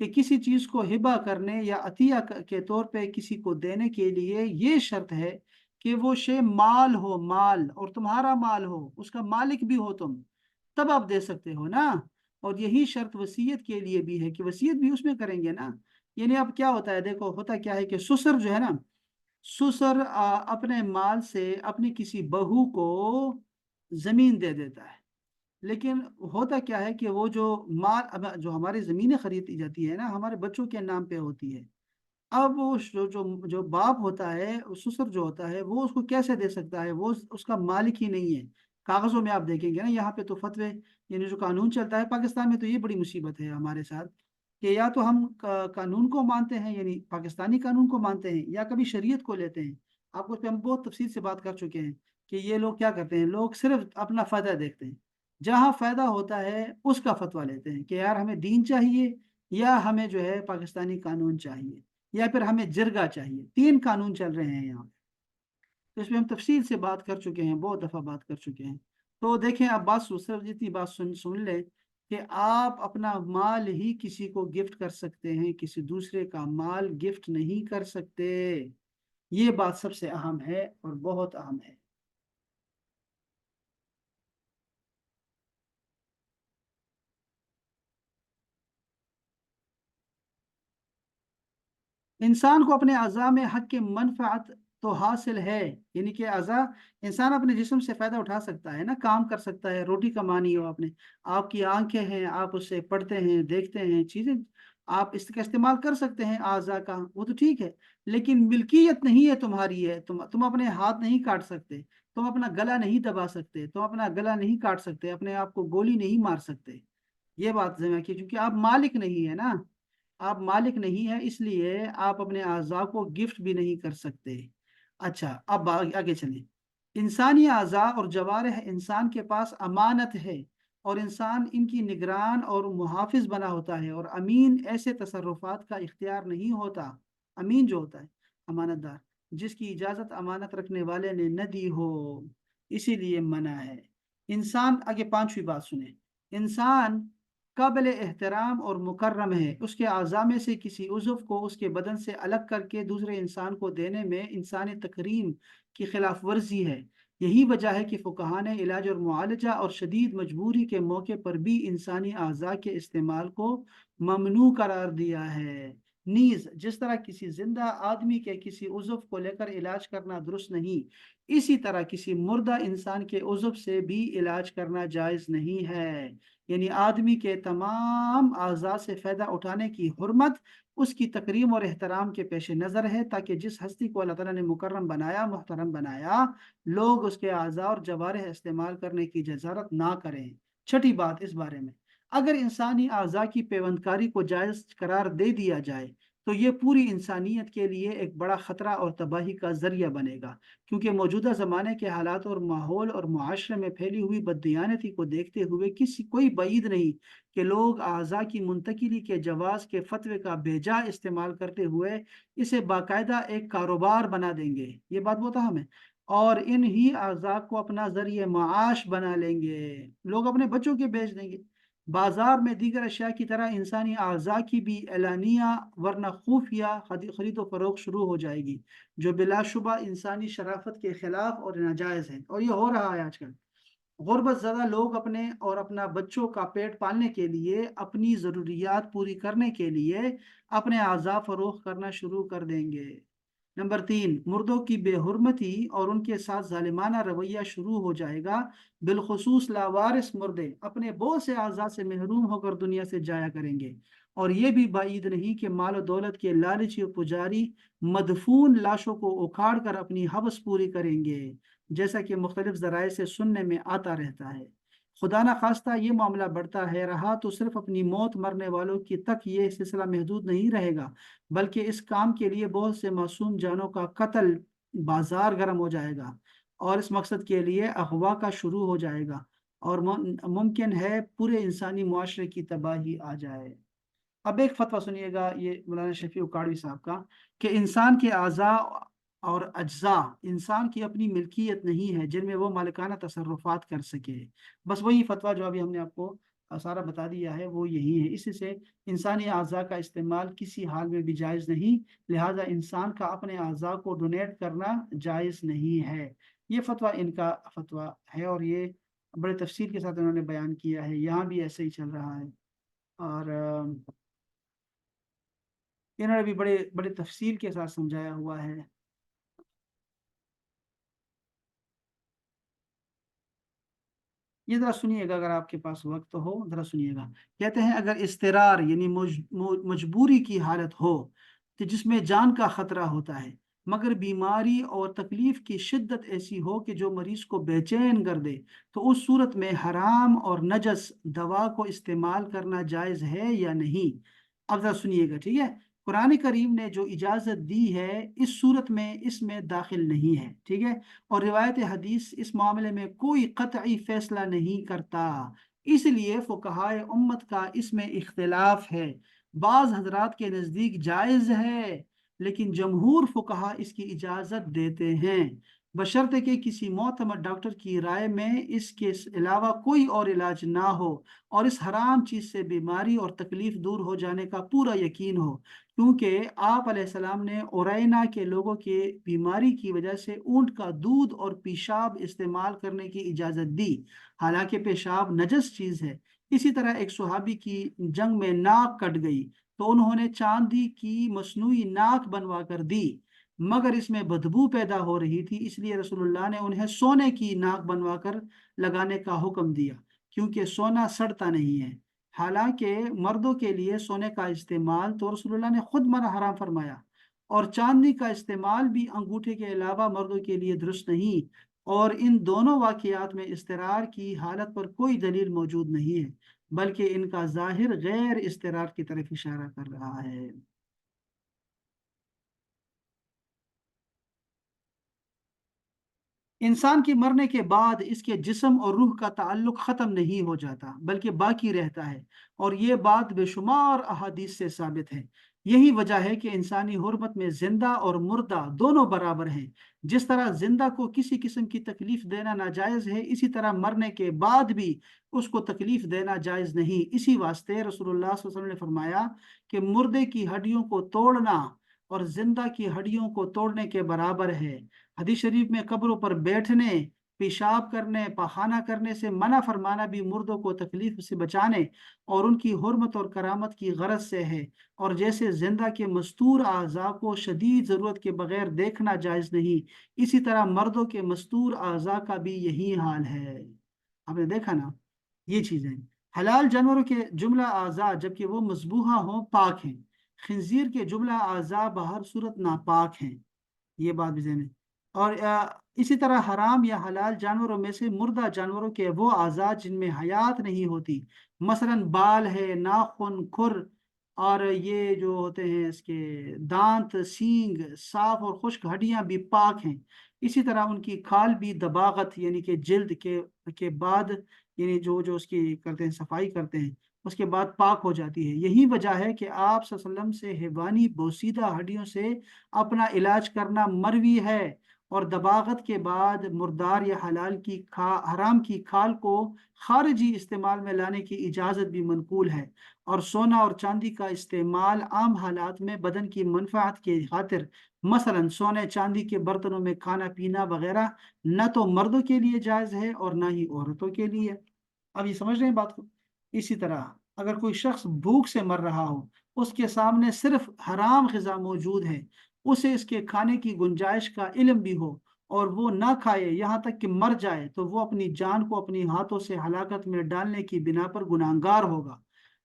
کہ کسی چیز کو ہبہ کرنے یا عطیہ کے طور پہ کسی کو دینے کے لیے یہ شرط ہے کہ وہ شے مال ہو، مال، اور تمہارا مال ہو، اس کا مالک بھی ہو تم، تب آپ دے سکتے ہو نا۔ اور یہی شرط وصیت کے لیے بھی ہے کہ وصیت بھی اس میں کریں گے نا۔ یعنی اب کیا ہوتا ہے، دیکھو ہوتا کیا ہے کہ سسر جو ہے نا، سسر اپنے مال سے اپنی کسی بہو کو زمین دے دیتا ہے، لیکن ہوتا کیا ہے کہ وہ جو مال، جو ہماری زمینیں خریدی جاتی ہے نا، ہمارے بچوں کے نام پہ ہوتی ہے۔ اب وہ جو باپ ہوتا ہے، سسر جو ہوتا ہے، وہ اس کو کیسے دے سکتا ہے؟ وہ اس کا مالک ہی نہیں ہے۔ کاغذوں میں آپ دیکھیں گے نا، یہاں پہ تو فتوے، یعنی جو قانون چلتا ہے پاکستان میں، تو یہ بڑی مصیبت ہے ہمارے ساتھ کہ یا تو ہم قانون کو مانتے ہیں، یعنی پاکستانی قانون کو مانتے ہیں، یا کبھی شریعت کو لیتے ہیں۔ آپ کو اس پہ ہم بہت تفصیل سے بات کر چکے ہیں کہ یہ لوگ کیا کرتے ہیں، لوگ صرف اپنا فائدہ دیکھتے ہیں، جہاں فائدہ ہوتا ہے اس کا فتویٰ لیتے ہیں کہ یار ہمیں دین چاہیے، یا ہمیں جو ہے پاکستانی قانون چاہیے، یا پھر ہمیں جرگہ چاہیے۔ 3 قانون چل رہے ہیں یہاں، تو اس میں ہم تفصیل سے بات کر چکے ہیں، بہت دفعہ بات کر چکے ہیں۔ تو دیکھیں اب بات صرف جتنی بات سن لیں کہ آپ اپنا مال ہی کسی کو گفٹ کر سکتے ہیں، کسی دوسرے کا مال گفٹ نہیں کر سکتے۔ یہ بات سب سے اہم ہے اور بہت اہم ہے۔ انسان کو اپنے اعضاء میں حق کے منفعت تو حاصل ہے، یعنی کہ اعضاء، انسان اپنے جسم سے فائدہ اٹھا سکتا ہے نا، کام کر سکتا ہے، روٹی کمانی ہو اپنے، آپ کی آنکھیں ہیں، آپ اس سے پڑھتے ہیں، دیکھتے ہیں چیزیں، آپ اس کا استعمال کر سکتے ہیں اعضاء کا، وہ تو ٹھیک ہے، لیکن ملکیت نہیں ہے تمہاری ہے، تم اپنے ہاتھ نہیں کاٹ سکتے، تم اپنا گلا نہیں دبا سکتے، تم اپنا گلا نہیں کاٹ سکتے، اپنے آپ کو گولی نہیں مار سکتے۔ یہ بات ذمہ کی، کیونکہ آپ مالک نہیں ہے نا، آپ مالک نہیں ہے، اس لیے آپ اپنے اعضاء کو گفٹ بھی نہیں کر سکتے۔ اچھا اب آگے چلیں۔ انسانی اعضاء اور جوارح انسان کے پاس امانت ہے، اور انسان ان کی نگران اور محافظ بنا ہوتا ہے، اور امین ایسے تصرفات کا اختیار نہیں ہوتا۔ امین جو ہوتا ہے امانت دار، جس کی اجازت امانت رکھنے والے نے نہ دی ہو، اسی لیے منع ہے۔ انسان، آگے 5ویں بات سنیں، انسان قابل احترام اور مکرم ہے، اس کے اعضاء میں سے کسی عضو کو اس کے بدن سے الگ کر کے دوسرے انسان کو دینے میں انسانی تکریم کی خلاف ورزی ہے۔ یہی وجہ ہے کہ فقہاء نے علاج اور معالجہ اور شدید مجبوری کے موقع پر بھی انسانی اعضاء کے استعمال کو ممنوع قرار دیا ہے۔ نیز جس طرح کسی زندہ آدمی کے کسی عضو کو لے کر علاج کرنا درست نہیں، اسی طرح کسی مردہ انسان کے عضو سے بھی علاج کرنا جائز نہیں ہے۔ یعنی آدمی کے تمام اعضاء سے فائدہ اٹھانے کی حرمت اس کی تکریم اور احترام کے پیش نظر ہے، تاکہ جس ہستی کو اللہ تعالیٰ نے مکرم بنایا، محترم بنایا، لوگ اس کے اعضاء اور جوارح استعمال کرنے کی جسارت نہ کریں۔ 6ٹھی بات اس بارے میں، اگر انسانی اعضاء کی پیوندکاری کو جائز قرار دے دیا جائے تو یہ پوری انسانیت کے لیے ایک بڑا خطرہ اور تباہی کا ذریعہ بنے گا، کیونکہ موجودہ زمانے کے حالات اور ماحول اور معاشرے میں پھیلی ہوئی بددیانتی کو دیکھتے ہوئے کوئی بعید نہیں کہ لوگ اعضاء کی منتقلی کے جواز کے فتوے کا بے جا استعمال کرتے ہوئے اسے باقاعدہ ایک کاروبار بنا دیں گے، یہ بات بہت اہم ہے، اور ان ہی اعضاء کو اپنا ذریعہ معاش بنا لیں گے، لوگ اپنے بچوں کے بیچ دیں گے۔ بازار میں دیگر اشیاء کی طرح انسانی اعضاء کی بھی اعلانیہ ورنہ خفیہ خرید و فروخت شروع ہو جائے گی، جو بلا شبہ انسانی شرافت کے خلاف اور ناجائز ہے، اور یہ ہو رہا ہے آج کل۔ غربت زدہ لوگ اپنے اور اپنا بچوں کا پیٹ پالنے کے لیے، اپنی ضروریات پوری کرنے کے لیے اپنے اعضاء فروخت کرنا شروع کر دیں گے۔ نمبر 3، مردوں کی بے حرمتی اور ان کے ساتھ ظالمانہ رویہ شروع ہو جائے گا، بالخصوص لاوارث مردے اپنے بہت سے اعضاء سے محروم ہو کر دنیا سے جایا کریں گے، اور یہ بھی بعید نہیں کہ مال و دولت کے لالچی و پجاری مدفون لاشوں کو اکھاڑ کر اپنی حوث پوری کریں گے، جیسا کہ مختلف ذرائع سے سننے میں آتا رہتا ہے۔ خدا نہ خواستہ یہ معاملہ بڑھتا ہے رہا تو صرف اپنی موت مرنے والوں کی تک یہ سلسلہ محدود نہیں رہے گا، بلکہ اس کام کے لیے بہت سے معصوم جانوں کا قتل، بازار گرم ہو جائے گا، اور اس مقصد کے لیے اغوا کا شروع ہو جائے گا، اور ممکن ہے پورے انسانی معاشرے کی تباہی آ جائے۔ اب ایک فتویٰ سنیے گا، یہ مولانا شفیع اکاڑوی صاحب کا، کہ انسان کے اعضاء اور اجزاء انسان کی اپنی ملکیت نہیں ہے جن میں وہ مالکانہ تصرفات کر سکے۔ بس وہی فتویٰ جو ابھی ہم نے آپ کو سارا بتا دیا ہے وہ یہی ہے۔ اس سے انسانی اعضاء کا استعمال کسی حال میں بھی جائز نہیں، لہذا انسان کا اپنے اعضاء کو ڈونیٹ کرنا جائز نہیں ہے۔ یہ فتویٰ ان کا فتویٰ ہے، اور یہ بڑے تفصیل کے ساتھ انہوں نے بیان کیا ہے، یہاں بھی ایسے ہی چل رہا ہے، اور انہوں نے بھی بڑے بڑے تفصیل کے ساتھ سمجھایا ہوا ہے۔ یہ ذرا سنیے گا، اگر آپ کے پاس وقت ہو ذرا سنیے گا۔ کہتے ہیں اگر اضطرار یعنی مجبوری کی حالت ہو کہ جس میں جان کا خطرہ ہوتا ہے، مگر بیماری اور تکلیف کی شدت ایسی ہو کہ جو مریض کو بے چین کر دے، تو اس صورت میں حرام اور نجس دوا کو استعمال کرنا جائز ہے یا نہیں؟ اب ذرا سنیے گا، ٹھیک ہے؟ قرآن کریم نے جو اجازت دی ہے اس صورت میں اس میں داخل نہیں ہے، ٹھیک ہے؟ اور روایت حدیث اس معاملے میں کوئی قطعی فیصلہ نہیں کرتا، اس لیے فقہائے امت کا اس میں اختلاف ہے۔ بعض حضرات کے نزدیک جائز ہے، لیکن جمہور فقہا اس کی اجازت دیتے ہیں، بشرطے کہ کسی معتمد ڈاکٹر کی رائے میں اس کے علاوہ کوئی اور علاج نہ ہو، اور اس حرام چیز سے بیماری اور تکلیف دور ہو جانے کا پورا یقین ہو، کیونکہ آپ علیہ السلام نے اورینا کے لوگوں کی بیماری کی وجہ سے اونٹ کا دودھ اور پیشاب استعمال کرنے کی اجازت دی، حالانکہ پیشاب نجس چیز ہے۔ اسی طرح ایک صحابی کی جنگ میں ناک کٹ گئی تو انہوں نے چاندی کی مصنوعی ناک بنوا کر دی، مگر اس میں بدبو پیدا ہو رہی تھی، اس لیے رسول اللہ نے انہیں سونے کی ناک بنوا کر لگانے کا حکم دیا، کیونکہ سونا سڑتا نہیں ہے۔ حالانکہ مردوں کے لیے سونے کا استعمال تو رسول اللہ نے خود منع حرام فرمایا، اور چاندی کا استعمال بھی انگوٹھے کے علاوہ مردوں کے لیے درست نہیں، اور ان دونوں واقعات میں اضطرار کی حالت پر کوئی دلیل موجود نہیں ہے، بلکہ ان کا ظاہر غیر اضطرار کی طرف اشارہ کر رہا ہے۔ انسان کے مرنے کے بعد اس کے جسم اور روح کا تعلق ختم نہیں ہو جاتا بلکہ باقی رہتا ہے، اور یہ بات بے شمار احادیث سے ثابت ہے۔ یہی وجہ ہے کہ انسانی حرمت میں زندہ اور مردہ دونوں برابر ہیں۔ جس طرح زندہ کو کسی قسم کی تکلیف دینا ناجائز ہے، اسی طرح مرنے کے بعد بھی اس کو تکلیف دینا جائز نہیں۔ اسی واسطے رسول اللہ صلی اللہ علیہ وسلم نے فرمایا کہ مردے کی ہڈیوں کو توڑنا اور زندہ کی ہڈیوں کو توڑنے کے برابر ہے۔ حدیث شریف میں قبروں پر بیٹھنے، پیشاب کرنے، پاخانہ کرنے سے منع فرمانا بھی مردوں کو تکلیف سے بچانے اور ان کی حرمت اور کرامت کی غرض سے ہے، اور جیسے زندہ کے مستور اعضاء کو شدید ضرورت کے بغیر دیکھنا جائز نہیں، اسی طرح مردوں کے مستور اعضاء کا بھی یہی حال ہے۔ آپ نے دیکھا نا، یہ چیزیں حلال جانوروں کے جملہ اعضاء جبکہ وہ مذبوحہ ہوں پاک ہیں، خنزیر کے جملہ اعضاء بہر صورت ناپاک ہیں، یہ بات بھی ذہن ہے۔ اور اسی طرح حرام یا حلال جانوروں میں سے مردہ جانوروں کے وہ اعضاء جن میں حیات نہیں ہوتی، مثلا بال ہے، ناخن، کھر، اور یہ جو ہوتے ہیں اس کے دانت، سینگ، صاف اور خشک ہڈیاں بھی پاک ہیں۔ اسی طرح ان کی کھال بھی دباغت یعنی کہ جلد کے بعد، یعنی جو جو اس کی کرتے ہیں صفائی کرتے ہیں اس کے بعد پاک ہو جاتی ہے۔ یہی وجہ ہے کہ آپ صلی اللہ علیہ وسلم سے حیوانی بوسیدہ ہڈیوں سے اپنا علاج کرنا مروی ہے، اور دباغت کے بعد مردار یا حرام کی کھال کو خارجی استعمال میں لانے کی اجازت بھی منقول ہے، اور سونا اور چاندی کا استعمال عام حالات میں بدن کی منفعت کی خاطر، مثلا سونے چاندی کے برتنوں میں کھانا پینا وغیرہ، نہ تو مردوں کے لیے جائز ہے اور نہ ہی عورتوں کے لیے۔ اب یہ سمجھ رہے ہیں بات کو؟ اسی طرح اگر کوئی شخص بھوک سے مر رہا ہو، اس کے سامنے صرف حرام غذا موجود ہے، اسے اس کے کھانے کی گنجائش کا علم بھی ہو اور وہ نہ کھائے یہاں تک کہ مر جائے، تو وہ اپنی جان کو اپنی ہاتھوں سے ہلاکت میں ڈالنے کی بنا پر گناہگار ہوگا۔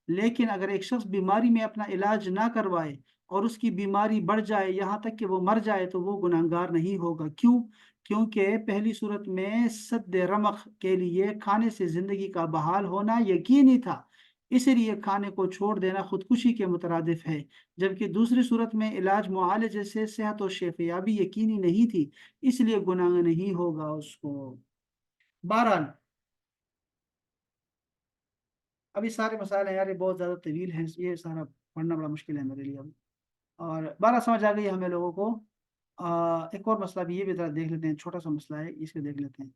لیکن اگر ایک شخص بیماری میں اپنا علاج نہ کروائے اور اس کی بیماری بڑھ جائے یہاں تک کہ وہ مر جائے، تو وہ گناہگار نہیں ہوگا۔ کیوں؟ کیونکہ پہلی صورت میں سد رمق کے لیے کھانے سے زندگی کا بحال ہونا یقینی تھا، اسی لیے کھانے کو چھوڑ دینا خودکشی کے مترادف ہے، جبکہ دوسری صورت میں علاج معالجے سے صحت و شفیابی یقینی نہیں تھی، اس لیے گناہ نہیں ہوگا اس کو۔ بہرحال ابھی سارے مسائل ہیں یار، یہ بہت زیادہ طویل ہیں، یہ سارا پڑھنا بڑا مشکل ہے میرے لیے اب، اور بارہ سمجھ آ گئی ہمیں لوگوں کو۔ ایک اور مسئلہ بھی، یہ بھی ذرا دیکھ لیتے ہیں، چھوٹا سا مسئلہ ہے، اس کو دیکھ لیتے ہیں۔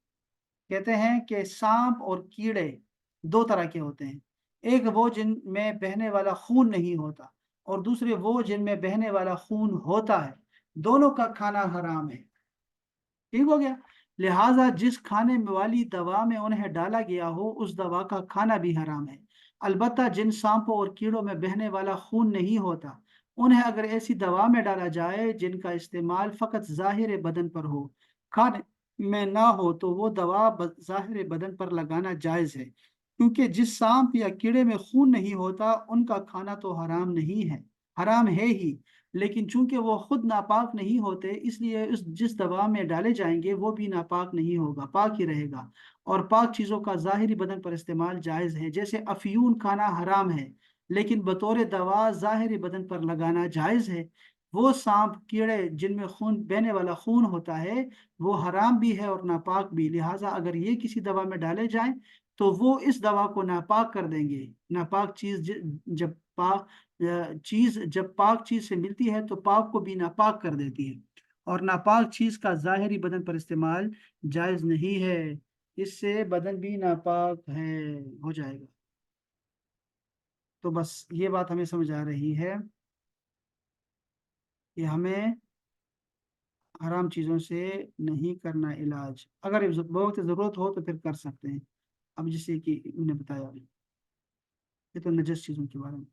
کہتے ہیں کہ سانپ اور کیڑے دو طرح کے ہوتے ہیں، ایک وہ جن میں بہنے والا خون نہیں ہوتا اور دوسرے وہ جن میں بہنے والا خون ہوتا ہے، دونوں کا کھانا حرام ہے۔ ٹھیک ہو گیا؟ لہٰذا جس کھانے والی دوا میں انہیں ڈالا گیا ہو اس دوا کا کھانا بھی حرام ہے۔ البتہ جن سانپوں اور کیڑوں میں بہنے والا خون نہیں ہوتا انہیں اگر ایسی دوا میں ڈالا جائے جن کا استعمال فقط ظاہر بدن پر ہو، کھانے میں نہ ہو، تو وہ دوا ظاہر بدن پر لگانا جائز ہے، کیونکہ جس سانپ یا کیڑے میں خون نہیں ہوتا ان کا کھانا تو حرام نہیں ہے، حرام ہے ہی، لیکن چونکہ وہ خود ناپاک نہیں ہوتے اس لیے جس دوا میں ڈالے جائیں گے وہ بھی ناپاک نہیں ہوگا، پاک ہی رہے گا، اور پاک چیزوں کا ظاہری بدن پر استعمال جائز ہے، جیسے افیون کھانا حرام ہے لیکن بطور دوا ظاہری بدن پر لگانا جائز ہے۔ وہ سانپ کیڑے جن میں خون بہنے والا خون ہوتا ہے وہ حرام بھی ہے اور ناپاک بھی، لہٰذا اگر یہ کسی دوا میں ڈالے جائیں تو وہ اس دوا کو ناپاک کر دیں گے۔ ناپاک چیز جب پاک چیز سے ملتی ہے تو پاک کو بھی ناپاک کر دیتی ہے، اور ناپاک چیز کا ظاہری بدن پر استعمال جائز نہیں ہے، اس سے بدن بھی ناپاک ہو جائے گا۔ تو بس یہ بات ہمیں سمجھ آ رہی ہے کہ ہمیں حرام چیزوں سے نہیں کرنا علاج، اگر بہت ضرورت ہو تو پھر کر سکتے ہیں۔ اب جیسے کہ انہوں نے بتایا یہ تو نجس چیزوں کے بارے میں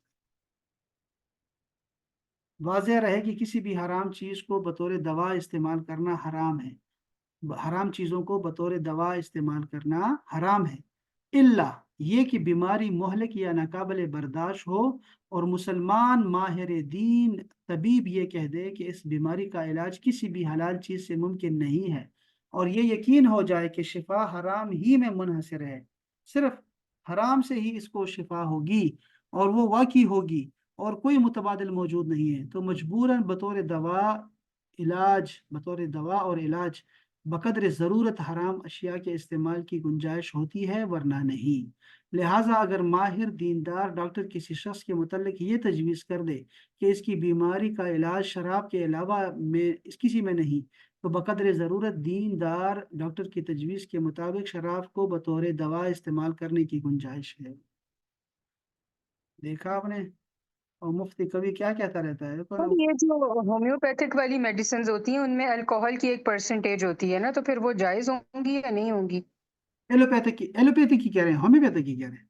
واضح رہے کہ کسی بھی حرام چیز کو بطور دوا استعمال کرنا حرام ہے، حرام چیزوں کو بطور دوا استعمال کرنا حرام ہے، الا یہ کہ بیماری مہلک یا ناقابل برداشت ہو اور مسلمان ماہر دین طبیب یہ کہہ دے کہ اس بیماری کا علاج کسی بھی حلال چیز سے ممکن نہیں ہے، اور یہ یقین ہو جائے کہ شفا حرام ہی میں منحصر ہے، صرف حرام سے ہی اس کو شفا ہوگی اور وہ واقعی ہوگی اور کوئی متبادل موجود نہیں ہے، تو مجبوراً بطور دوا اور علاج بقدر ضرورت حرام اشیاء کے استعمال کی گنجائش ہوتی ہے ورنہ نہیں۔ لہٰذا اگر ماہر دیندار ڈاکٹر کسی شخص کے متعلق یہ تجویز کر دے کہ اس کی بیماری کا علاج شراب کے علاوہ کسی میں نہیں، تو بقدر ضرورت دیندار ڈاکٹر کی تجویز کے مطابق شراب کو بطور دوا استعمال کرنے کی گنجائش ہے۔ دیکھا آپ نے؟ اور مفتی کبھی کیا کہتا رہتا ہے اور یہ جو ہومیوپیتھک والی میڈیسنز ہوتی ہیں ان میں الکوہل کی ایک پرسنٹیج ہوتی ہے نا، تو پھر وہ جائز ہوں گی یا نہیں ہوں گی؟ ایلوپیتھک کی کہہ رہے ہیں، ہومیوپیتھک کی کہہ رہے ہیں؟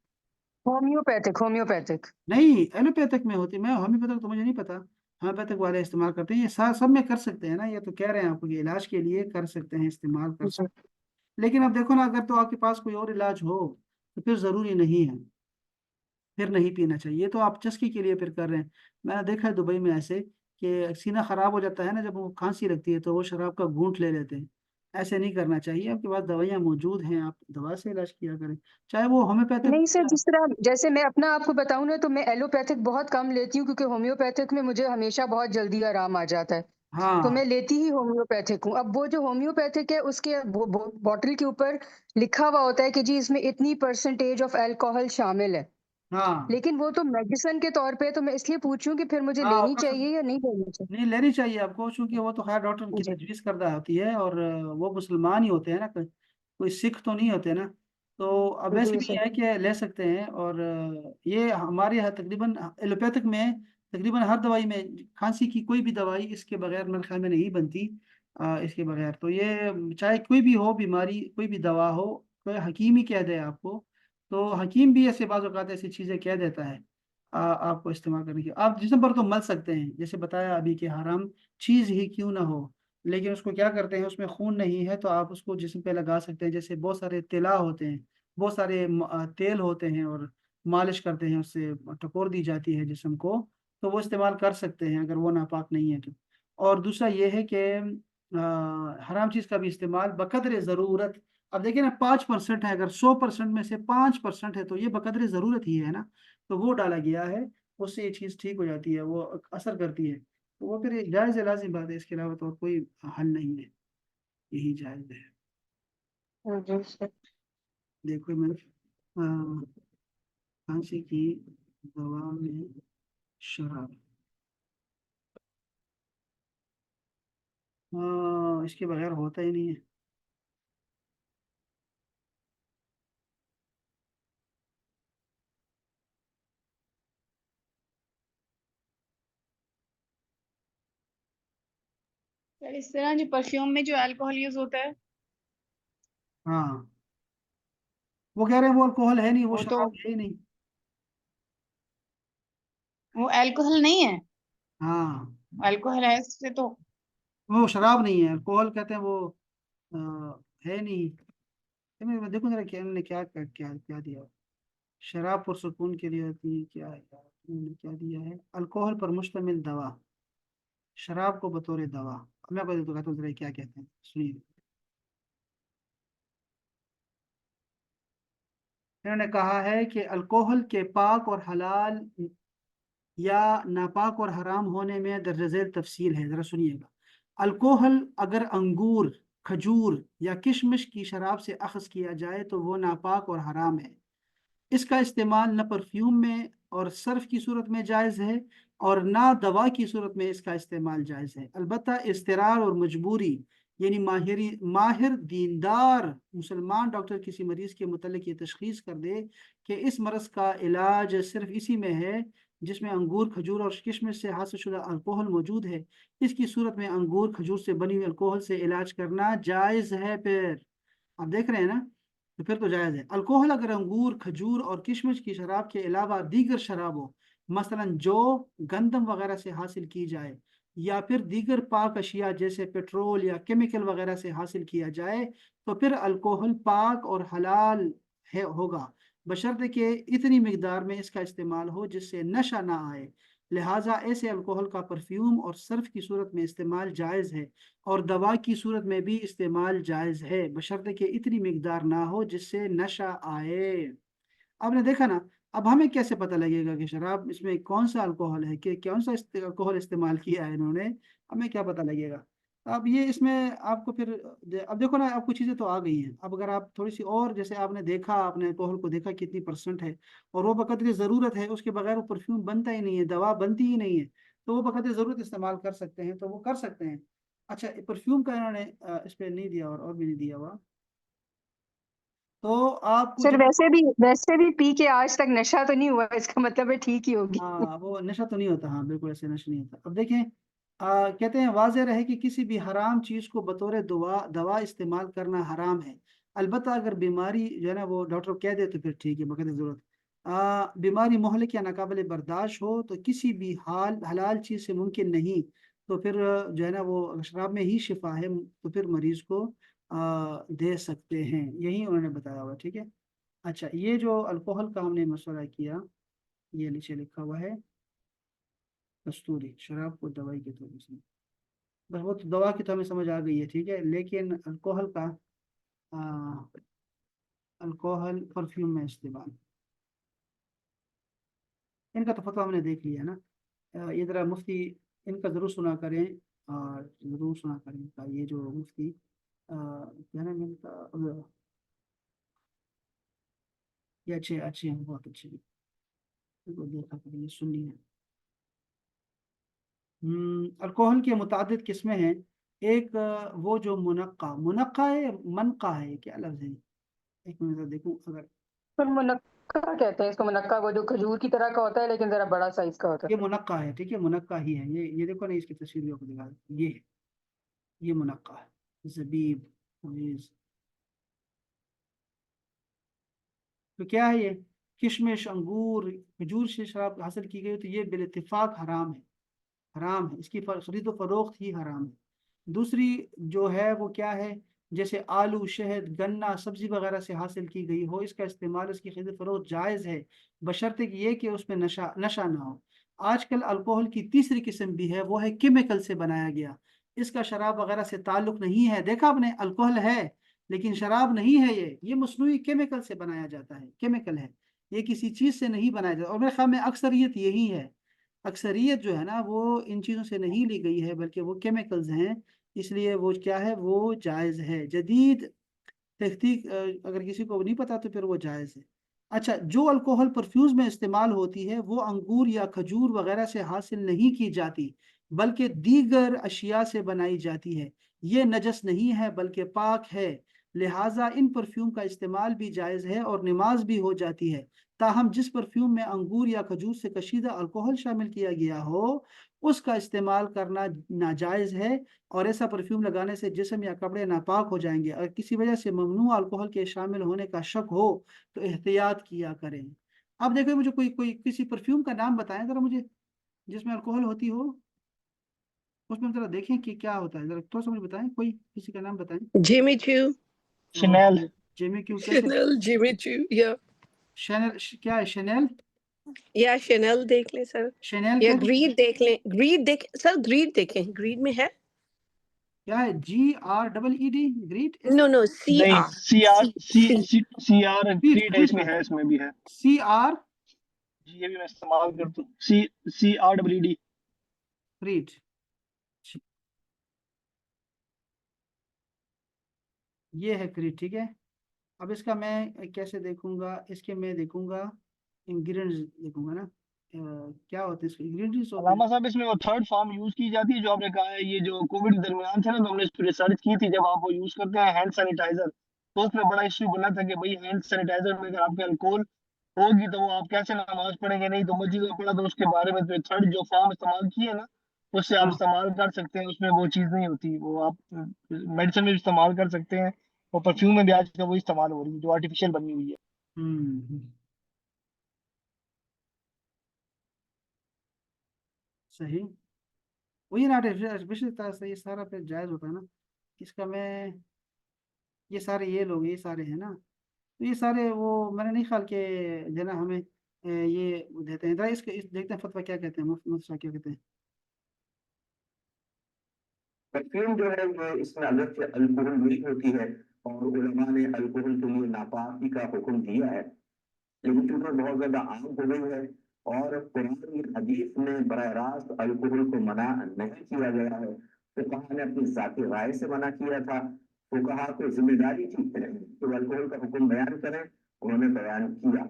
ہومیوپیتھک نہیں، ایلوپیتھک میں ہوتی، میں ہومیوپیتھک تو مجھے نہیں پتا، ہومیوپیتھک والے استعمال کرتے ہیں، یہ سب میں کر سکتے ہیں نا، یہ تو کہہ رہے ہیں آپ کو کہ علاج کے لیے کر سکتے ہیں، استعمال کر جی۔ سکتے ہیں، لیکن اب دیکھو نا اگر تو آپ کے پاس کوئی اور علاج ہو تو پھر ضروری نہیں ہے، پھر نہیں پینا چاہیے، یہ تو آپ چسکی کے لیے پھر کر رہے ہیں۔ میں نے دیکھا ہے دبئی میں ایسے کہ سینہ خراب ہو جاتا ہے نا، جب وہ کھانسی لگتی ہے تو وہ شراب کا گھونٹ لے لیتے ہیں، ایسے نہیں کرنا چاہیے، آپ کے پاس دوائیاں موجود ہیں، آپ دوا سے علاج کیا کریں، چاہے وہ ہومیوپیتھک نہیں ہو سر، یا جس طرح جیسے میں اپنا آپ کو بتاؤں نا تو میں ایلوپیتھک بہت کم لیتی ہوں، کیونکہ ہومیوپیتھک میں مجھے ہمیشہ بہت جلدی آرام آ جاتا ہے، تو ہاں میں لیتی ہی ہومیوپیتھک ہوں۔ اب وہ جو ہومیوپیتھک ہے اس کے باٹل کے اوپر لکھا ہوا ہوتا ہے کہ جی اس میں اتنی پرسنٹیج آف الکوہل شامل ہے، ہاں لیکن وہ تو میڈیسن کے طور پہ، تو میں اس لیے پوچھوں کہ پھر مجھے ہاں لینی چاہیے یا نہیں لینی نہیں لینی چاہیے آپ کو، چونکہ وہ تو خیر ڈاکٹر کی چاہیے؟ تجویز کردہ ہوتی ہے، اور وہ مسلمان ہی ہوتے ہیں نا، کوئی سکھ تو نہیں ہوتے نا، تو اب جی ویسے جی بھی سر۔ ہے کہ لے سکتے ہیں، اور یہ ہمارے یہاں تقریباً ایلوپیتھک میں تقریباً ہر دوائی میں، کھانسی کی کوئی بھی دوائی اس کے بغیر میرے خیال میں نہیں بنتی، اس کے بغیر تو یہ چاہے کوئی بھی ہو بیماری، کوئی بھی دوا ہو، کوئی حکیم ہی کہہ دے آپ کو، تو حکیم بھی ایسے بعض اوقات ایسی چیزیں کہہ دیتا ہے آپ کو استعمال کرنے کی، آپ جسم پر تو مل سکتے ہیں، جیسے بتایا ابھی کہ حرام چیز ہی کیوں نہ ہو، لیکن اس کو کیا کرتے ہیں، اس میں خون نہیں ہے تو آپ اس کو جسم پہ لگا سکتے ہیں، جیسے بہت سارے تلا ہوتے ہیں، بہت سارے تیل ہوتے ہیں، اور مالش کرتے ہیں، اس سے ٹکور دی جاتی ہے جسم کو، تو وہ استعمال کر سکتے ہیں اگر وہ ناپاک نہیں ہے تو، اور دوسرا یہ ہے کہ حرام چیز کا بھی استعمال بقدر ضرورت، اب دیکھیں نا 5% ہے، اگر 100% میں سے 5% ہے تو یہ بقدر ضرورت ہی ہے نا، تو وہ ڈالا گیا ہے، اس سے یہ چیز ٹھیک ہو جاتی ہے، وہ اثر کرتی ہے، تو وہ پھر جائز لازم بات ہے، اس کے علاوہ تو اور کوئی حل نہیں ہے، یہی جائز ہے۔ جی سر۔ دیکھو میں کھانسی کی دوا میں شراب، اس کے بغیر ہوتا ہی نہیں ہے، سر اس طرح جو پرفیوم میں جو الکوہل یوز ہوتا ہے ہاں وہ کہہ رہے ہیں وہ الکوہل ہے نہیں، وہ وہ تو شراب ہے ہی نہیں. وہ الکوہل نہیں ہے، ہاں الکوہل ہے اس سے تو وہ شراب نہیں ہے، الکوہل کہتے ہیں وہ ہے نہیں. میں دیکھوں ذرا کیا انہوں نے کیا کیا کیا دیا. شراب پرسکون کے لیے ہوتی ہے، کیا ہے یار انہوں نے کیا دیا ہے؟ الکوہل پر مشتمل دوا، شراب کو بطور دوا. اب میں آپ کو کہتا ہوں ذرا کیا کہتے ہیں، سنیے. انہوں نے کہا ہے کہ الکوہل کے پاک اور حلال یا ناپاک اور حرام ہونے میں درجہ ذیل تفصیل ہے، ذرا سنیے گا. الکوہل اگر انگور، کھجور یا کشمش کی شراب سے اخذ کیا جائے تو وہ ناپاک اور حرام ہے. اس کا استعمال نہ پرفیوم میں اور صرف کی صورت میں جائز ہے اور نہ دوا کی صورت میں اس کا استعمال جائز ہے. البتہ اضطرار اور مجبوری، یعنی ماہر دیندار مسلمان ڈاکٹر کسی مریض کے متعلق یہ تشخیص کر دے کہ اس مرض کا علاج صرف اسی میں ہے جس میں انگور، کھجور اور کشمش سے حاصل شدہ الکوہل موجود ہے، اس کی صورت میں انگور، کھجور سے بنی ہوئی الکوہل سے علاج کرنا جائز ہے. پھر آپ دیکھ رہے ہیں نا، تو پھر تو جائز ہے. الکوہل اگر انگور، کھجور اور کشمش کی شراب کے علاوہ دیگر شرابوں مثلا جو گندم وغیرہ سے حاصل کی جائے یا پھر دیگر پاک اشیاء جیسے پیٹرول یا کیمیکل وغیرہ سے حاصل کیا جائے تو پھر الکوہل پاک اور حلال ہوگا، بشرطے کہ اتنی مقدار میں اس کا استعمال ہو جس سے نشہ نہ آئے. لہٰذا ایسے الکوہل کا پرفیوم اور صرف کی صورت میں استعمال جائز ہے اور دوا کی صورت میں بھی استعمال جائز ہے، بشرطے کہ اتنی مقدار نہ ہو جس سے نشہ آئے. آپ نے دیکھا نا، اب ہمیں کیسے پتہ لگے گا کہ شراب اس میں کون سا الکوہل ہے، کہ کون سا الکوہل استعمال کیا ہے انہوں نے، ہمیں کیا پتہ لگے گا؟ اب یہ اس میں آپ کو پھر اب دیکھو نا، اب کچھ چیزیں تو آ گئی ہیں. اب اگر آپ تھوڑی سی اور جیسے آپ نے دیکھا، آپ نے الکوہل کو دیکھا کتنی پرسنٹ ہے اور وہ بقدر ضرورت ہے، اس کے بغیر وہ پرفیوم بنتا ہی نہیں ہے، دوا بنتی ہی نہیں ہے، تو وہ بقدر ضرورت استعمال کر سکتے ہیں تو وہ کر سکتے ہیں. اچھا پرفیوم کا انہوں نے اس پہ نہیں دیا اور بھی نہیں دیا ہوا، تو آپ کو سر جب ویسے بھی پی کے آج تک نشہ تو نہیں ہوا، اس کا مطلب ہے ٹھیک ہی ہوگی. ہاں وہ نشہ تو نہیں ہوتا، ہاں بالکل ایسے نشہ نہیں ہوتا. اب دیکھیں کہتے ہیں واضح رہے کہ کسی بھی حرام چیز کو بطور دوا استعمال کرنا حرام ہے، البتہ اگر بیماری جو ہے نا وہ ڈاکٹر کہہ دے تو پھر ٹھیک ہے بقدر ضرورت. بیماری مہلک یا ناقابل برداشت ہو تو کسی بھی حلال چیز سے ممکن نہیں، تو پھر جو ہے نا وہ شراب میں ہی شفا ہے تو پھر مریض کو دے سکتے ہیں، یہی انہوں نے بتایا ہوا. ٹھیک ہے. اچھا یہ جو الکوہل کا ہم نے مشورہ کیا، یہ نیچے لکھا ہوا ہے کستوری، شراب کو دوائی کے طور پر، بس وہ تو دوا کی تو ہمیں سمجھ آ گئی ہے. ٹھیک ہے، لیکن الکوہل کا الکوہل پرفیوم میں استعمال، ان کا تو فتویٰ ہم نے دیکھ لیا نا. یہ ذرا مفتی ان کا ضرور سنا کریں، اور ضرور سنا کریں یہ جو مفتی کیا نام ہے ان کا، یہ اچھے ہیں، بہت اچھے ہیں، دیکھا کریں، یہ سننی ہے. الکوہل کے متعدد قسمیں ہیں. ایک وہ جو منقع ہے، منقع ہے، کیا لفظ ہے؟ ایک منٹ دیکھوں، اگر پر منقع کہتے ہیں اس کو، منقع وہ جو کھجور کی طرح کا ہوتا ہے لیکن ذرا بڑا سائز کا ہوتا یہ ہے. منقع ہے. ٹھیک ہے، منقع ہی ہے. یہ دیکھو نا، اس کی تصویر بھی آپ کو دکھا دیں. یہ ہے، یہ منقع ہے، زبیب خمیز. تو کیا ہے یہ؟ کشمش، انگور، کھجور سے شراب حاصل کی گئی تو یہ بالاتفاق حرام ہے، حرام ہے، اس کی خرید و فروخت ہی حرام ہے. دوسری جو ہے وہ کیا ہے، جیسے آلو، شہد، گنا، سبزی وغیرہ سے حاصل کی گئی ہو، اس کا استعمال، اس کی خرید و فروخت جائز ہے، بشرطے کہ یہ کہ اس میں نشہ نہ ہو. آج کل الکوہل کی تیسری قسم بھی ہے، وہ ہے کیمیکل سے بنایا گیا، اس کا شراب وغیرہ سے تعلق نہیں ہے. دیکھا آپ نے، الکوہل ہے لیکن شراب نہیں ہے، یہ مصنوعی کیمیکل سے بنایا جاتا ہے، کیمیکل ہے، یہ کسی چیز سے نہیں بنایا جاتا. اور میرے خیال میں اکثریت یہی ہے، اکثریت جو ہے نا وہ ان چیزوں سے نہیں لی گئی ہے بلکہ وہ کیمیکلز ہیں، اس لیے وہ کیا ہے، وہ جائز ہے. جدید تحقیق اگر کسی کو نہیں پتا تو پھر وہ جائز ہے. اچھا جو الکوہل پرفیوز میں استعمال ہوتی ہے وہ انگور یا کھجور وغیرہ سے حاصل نہیں کی جاتی بلکہ دیگر اشیاء سے بنائی جاتی ہے. یہ نجس نہیں ہے بلکہ پاک ہے، لہٰذا ان پرفیوم کا استعمال بھی جائز ہے اور نماز بھی ہو جاتی ہے۔ تاہم جس پرفیوم میں انگور یا کھجور سے کشیدہ الکوہل شامل کیا گیا ہو اس کا استعمال کرنا ناجائز ہے، اور ایسا پرفیوم لگانے سے جسم یا کپڑے ناپاک ہو جائیں گے۔ اگر کسی وجہ سے ممنوع الکوہل کے شامل ہونے کا شک ہو تو احتیاط کیا کریں۔ اب دیکھیں مجھے کوئی کسی پرفیوم کا نام بتائیں ذرا مجھے جس میں الکوہل ہوتی ہو، اس میں ذرا دیکھیں کہ کیا ہوتا ہے، ذرا تھوڑا سا مجھے بتائیں، کوئی کسی کا نام بتائیں۔ Jimmy Choo. شنیل جیمی کیوں کیسے؟ Chanel, Jimmy Choo. Yeah. شینل کیا ہے؟ شینل؟ Yeah, Chanel دیکھ لیں سر. شینل یا کیا گریڈ دیکھ لیں. گریڈ دیکھ سر، گریڈ دیکھیں. گریڈ میں ہے؟ کیا ہے؟ GREED great? No, no, نہیں، CR. CR کریڈ ہے، اس میں ہے، اس میں بھی ہے CR جی، یہ بھی میں استعمال کرتا ہوں، CREED۔ کریٹ، یہ ہے کریٹ، ٹھیک ہے۔ اب اس کا میں کیسے دیکھوں گا؟ اس کے میں دیکھوں گا انگریڈینٹس دیکھوں گا نا، کیا ہوتے ہیں اس کے انگریڈینٹس ہوتے ہیں۔ علامہ صاحب، اس میں وہ تھرڈ فارم یوز کی جاتی ہے جو آپ نے کہا ہے، یہ جو کووڈ کے درمیان تھا نا، تو ہم نے اس پہ ریسرچ کی تھی، جب آپ وہ یوز کرتے ہیں ہینڈ سینیٹائزر، تو اس میں بڑا ایشو بنا تھا کہ بھائی ہینڈ سینیٹائزر میں اگر آپ کے الکوہل ہوگی تو وہ آپ کیسے نماز پڑھیں گے؟ نہیں تو مسجد میں پڑھا، تو اس کے بارے میں تھرڈ جو فارم استعمال کی ہے نا، اس سے آپ ہاں، استعمال کر سکتے ہیں، اس میں وہ چیز نہیں ہوتی، وہ آپ میڈیسن میں بھی استعمال کر سکتے ہیں، اور پرفیوم میں بھی آج کل وہی استعمال ہو رہی ہے جو آرٹیفیشیل بنی ہوئی ہے۔ صحیح، وہی نا آرٹیفیشل طرح سے یہ سارا پھر جائز ہوتا ہے نا۔ اس کا میں یہ سارے یہ لوگ یہ سارے ہیں نا، تو یہ سارے وہ میں نے نہیں خیال کہ جو ہے نا ہمیں یہ دیتے ہیں۔ ذرا اس کے دیکھتے ہیں فتویٰ کیا کہتے ہیں، مفتی صاحب کیا کہتے ہیں۔ پرفیوم جو ہے یہ اس میں الگ سے الکوہل ملی ہوتی ہے، اور علماء نے الکوہل کے لیے ناپاکی کا حکم دیا ہے، لیکن چونکہ بہت زیادہ عام ہو گئی ہے اور قرآن حدیث میں براہ راست الکوہل کو منع نہیں کیا گیا ہے، فقہا نے اپنی ذاتی رائے سے منع کیا تھا۔ فقہا کو ذمہ داری تھی کہ وہ الکوہل کا حکم بیان کریں، انہوں نے بیان کیا۔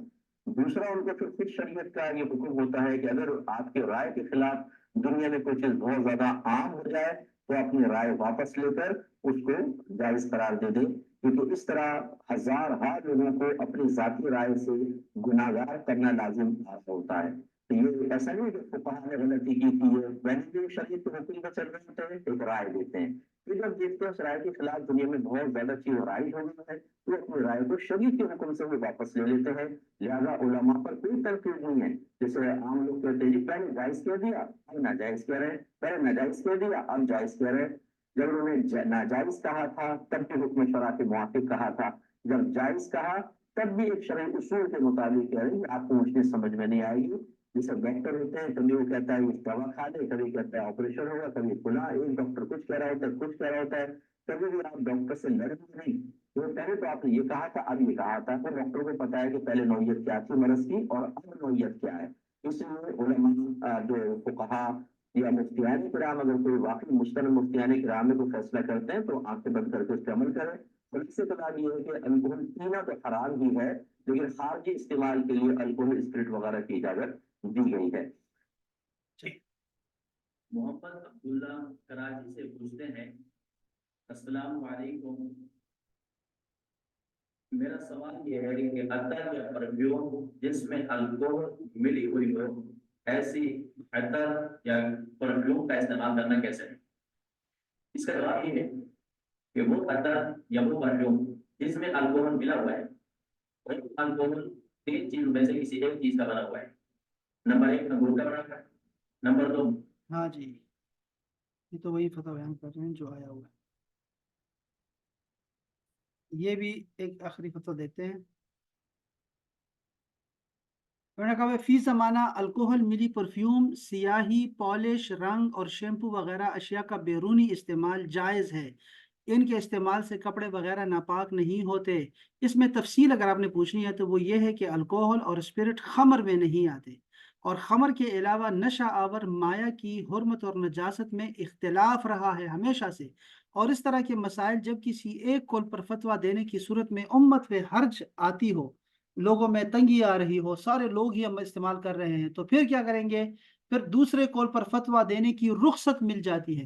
دوسرا ان کو پھر خود شریعت کا یہ حکم ہوتا ہے کہ اگر آپ کی رائے کے خلاف دنیا میں کوئی چیز بہت زیادہ عام ہو جائے تو اپنی رائے واپس لے کر اس کو جائز قرار دے دے، کیونکہ اس طرح ہزار لوگوں کو اپنی ذاتی رائے سے گناہگار کرنا لازم ہوتا ہے۔ تو یہ ایسا نہیں کہ فقہا نے غلطی کی تھی، ویسے بھی شریعت کے حکم پر چل رہے ہوتے ہیں، ایک رائے دیتے ہیں، پھر جب دیکھتے ہیں اس رائے کے خلاف دنیا میں بہت زیادہ چیز رائج ہو گئی ہے تو اپنی رائے کو شریعت کے حکم سے بھی واپس لے لیتے ہیں۔ لہٰذا علماء پر کوئی تنقید نہیں ہے، جیسے عام لوگ کہتے ہیں پہلے جائز کہہ دیا اب ناجائز کہہ رہے ہیں، پہلے ناجائز کہہ دیا اب جائز کہہ رہے ہیں۔ جب انہوں نے ناجائز کہا تھا تب بھی حکم شرع کے موافق کہا تھا، جب جائز کہا تب بھی ایک شرعی اصول کے مطابق کہہ رہے ہیں، آپ کو مجھے سمجھ میں نہیں آئے گی۔ جیسے ڈاکٹر ہوتے ہیں، کبھی وہ کہتا ہے یہ دوا کھا لے، کبھی کہتا ہے آپریشن ہوگا، کبھی کھلا، ایک ڈاکٹر کچھ کہہ رہا ہوتا ہے، کچھ کہہ رہا ہوتا ہے، کبھی بھی آپ ڈاکٹر سے لڑیں نہیں، تو پہلے تو آپ نے یہ کہا تھا اب یہ کہا تھا، پھر ڈاکٹر کو پتا ہے کہ پہلے نوعیت کیا تھی مرض کی اور اب نوعیت کیا ہے۔ اس لیے علماء جو فقہا یا مفتیان کرام اگر کوئی واقعی مستند مفتیان کرام میں کوئی فیصلہ کرتے ہیں تو آنکھیں بند کر کے اس پہ عمل کریں۔ اس سے کلام یہ ہے کہ الکوہل پینا تو حرام ہی ہے، لیکن خارجی استعمال کے لیے الکوہل اسپرٹ وغیرہ کی اجازت دی گئی ہے۔ محمد عبداللہ کراچی سے پوچھتے ہیں، السلام علیکم، میرا سوال یہ ہے کہ عطر یا پرفیوم جس میں الکوہل ملی ہوئی ہو، ایسی عطر یا پرفیوم کا استعمال کرنا کیسے ہے؟ اس کا جواب یہ ہے کہ وہ عطر یا وہ پرفیوم جس میں الکوہل ملا ہوا ہے، اور الکوہل 3 چیزوں میں سے کسی ایک چیز کا بنا ہوا ہے۔ نمبر 1 انگور کا بنا ہوا ہے، نمبر 2 ہاں جی، یہ تو وہی فتویٰ بیان کر رہے ہیں جو آیا ہوا ہے۔ یہ بھی ایک آخری فتویٰ دیتے ہیں۔ انہوں نے کہا فی زمانہ الکوہل ملی پرفیوم، سیاہی، پالش، رنگ اور شیمپو وغیرہ اشیاء کا بیرونی استعمال جائز ہے، ان کے استعمال سے کپڑے وغیرہ ناپاک نہیں ہوتے۔ اس میں تفصیل اگر آپ نے پوچھنی ہے تو وہ یہ ہے کہ الکوہل اور اسپرٹ خمر میں نہیں آتے، اور خمر کے علاوہ نشہ آور مایہ کی حرمت اور نجاست میں اختلاف رہا ہے ہمیشہ سے، اور اس طرح کے مسائل جب کسی ایک قول پر فتویٰ دینے کی صورت میں امت پہ حرج آتی ہو، لوگوں میں تنگی آ رہی ہو، سارے لوگ ہی ہم استعمال کر رہے ہیں، تو پھر کیا کریں گے؟ پھر دوسرے قول پر فتویٰ دینے کی رخصت مل جاتی ہے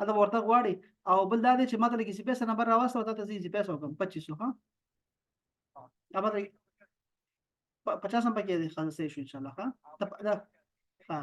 ادا ورته غواړي او بل دا دي چې ماته لګي سي پیسې نمبر راوسته وتا ته سي پیسې وکم 2500 ها ابا 50 نمبر کې دي خلاص شي ان شاء الله ها دا ها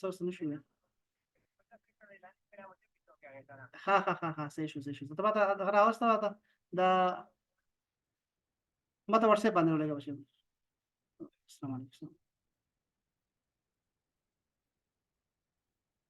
څه نشي ها سه شو ته ماته دا راوسته وتا دا ماته WhatsApp باندې ولګا بشه. السلام علیکم.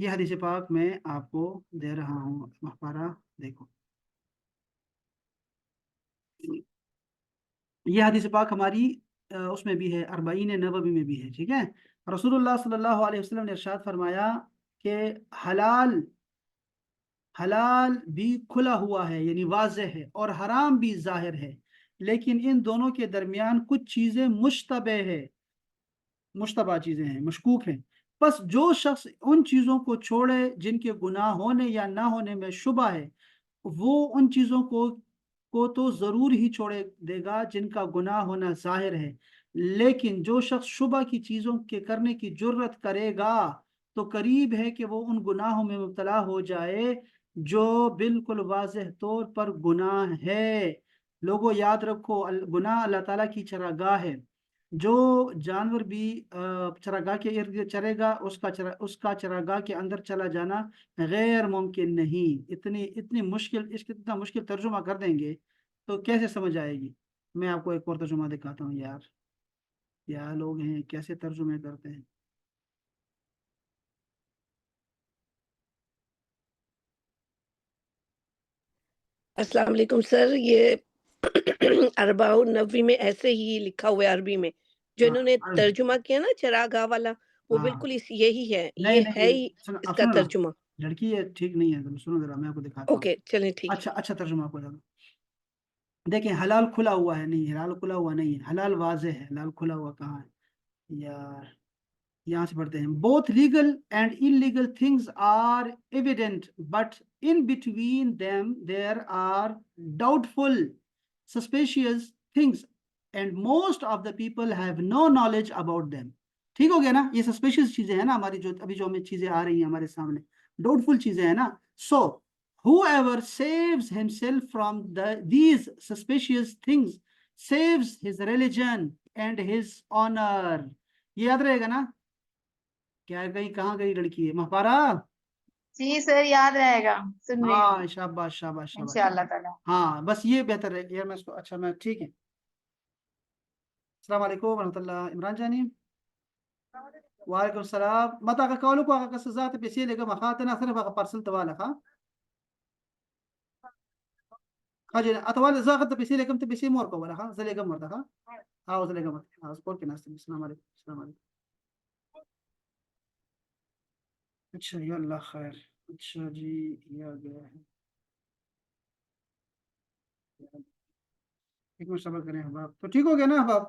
یہ حدیث پاک میں آپ کو دے رہا ہوں محپارہ دیکھو. یہ حدیث پاک ہماری اس میں بھی ہے، اربعین نبوی میں بھی ہے. ٹھیک ہے. رسول اللہ صلی اللہ علیہ وسلم نے ارشاد فرمایا کہ حلال بھی کھلا ہوا ہے یعنی واضح ہے، اور حرام بھی ظاہر ہے، لیکن ان دونوں کے درمیان کچھ چیزیں مشتبہ چیزیں ہیں، مشکوک ہیں. بس جو شخص ان چیزوں کو چھوڑے جن کے گناہ ہونے یا نہ ہونے میں شبہ ہے، وہ ان چیزوں کو تو ضرور ہی چھوڑے دے گا جن کا گناہ ہونا ظاہر ہے، لیکن جو شخص شبہ کی چیزوں کے کرنے کی جرت کرے گا تو قریب ہے کہ وہ ان گناہوں میں مبتلا ہو جائے جو بالکل واضح طور پر گناہ ہے. لوگوں یاد رکھو، گناہ اللہ تعالیٰ کی چراگاہ ہے. جو جانور بھی چراگاہ کے ارد گرد چرے گا، اس کا چراگاہ کے اندر چلا جانا غیر ممکن نہیں. اتنی مشکل، اس کا اتنا مشکل ترجمہ کر دیں گے تو کیسے سمجھ آئے گی؟ میں آپ کو ایک اور ترجمہ دکھاتا ہوں. یار کیا لوگ ہیں، کیسے ترجمے کرتے ہیں. السلام علیکم سر. یہ اربع النووی میں ایسے ہی لکھا ہوا ہے عربی میں، جو انہوں نے ترجمہ کیا نا چراگاہ والا، وہ ہاں. بالکل یہی ہے، نہیں یہ ہے نہیں، ہی اب اس کا سنو نا، ترجمہ. لڑکی یہ ٹھیک نہیں ہے. سنو ذرا، میں آپ کو دکھاتا ہوں. اوکے چلیں ٹھیک ہے. اچھا ترجمہ آپ کو دیکھیں. حلال کھلا ہوا ہے نہیں، حلال کھلا ہوا نہیں ہے، حلال واضح ہے. حلال کھلا ہوا کہاں ہے یار؟ یہاں سے پڑھتے ہیں. both legal and illegal things are evident, but in between them there are doubtful, suspicious things, and most of the people have no knowledge about them. ٹھیک ہو گیا نا؟ یہ سسپیشیس چیزیں ہیں نا ہماری، جو ابھی جو ہمیں چیزیں آ رہی ہیں ہمارے سامنے، ڈاؤٹفل چیزیں ہیں نا. سو whoever saves himself from these suspicious things saves his religion and his honor. یہ یاد رہے گا نا؟ کیا کہاں گئی لڑکی ہے محپارہ؟ جی سر یاد رہے گا، سن رہی ہوں ہاں، شاباش شاباش شاباش. انشاءاللہ تعالی. ہاں بس یہ بہتر ہے یار. میں اس کو اچھا میں ٹھیک ہے. السلام علیکم ورحمۃ اللہ. عمران جانی. وعلیکم السلام. مت هغه کولو کو هغه څه ذات پیسې لګم خاطر نه صرف هغه پارسل ته واله ها حاجه اتوال زاغه ته پیسې لګم ته پیسې مور کوله ها زه لګم ورته ها ها زه لګم ها سپورت کې ناست. السلام علیکم. السلام علیکم. اچھا یا اللہ خیر. اچھا جی یہ آ گیا ہے. ایک منٹ صبر کریں احباب. تو ٹھیک ہو گیا نا احباب؟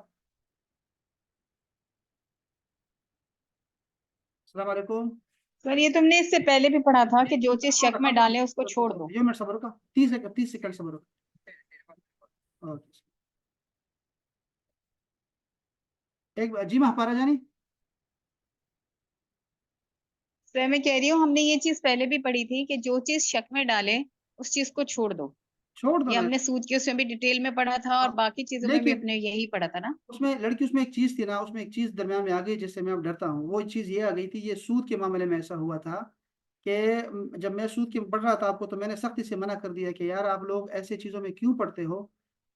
السلام علیکم. سر یہ تم نے اس سے پہلے بھی پڑھا تھا کہ جو چیز شک میں ڈالیں اس کو چھوڑ دو. یہ منٹ صبر کا 30 سیکنڈ صبر کا. ایک جی محپارہ جانی. سر میں کہہ رہی ہوں ہم نے یہ چیز پہلے بھی پڑھی تھی کہ جو چیز شک میں ڈالے اس چیز کو چھوڑ دو. چھوڑ دو یہ نا. ہم نے سود کی اس میں بھی ڈیٹیل میں پڑھا تھا اور باقی چیزوں میں بھی لیکن اپنے یہی پڑھا تھا نا. اس میں لڑکی، اس میں ایک چیز تھی نا، اس میں ایک چیز درمیان میں آ گئی جس سے میں اب ڈرتا ہوں. وہ چیز یہ آ گئی تھی، یہ سود کے معاملے میں ایسا ہوا تھا کہ جب میں سود کے پڑھ رہا تھا آپ کو، تو میں نے سختی سے منع کر دیا کہ یار آپ لوگ ایسے چیزوں میں کیوں پڑھتے ہو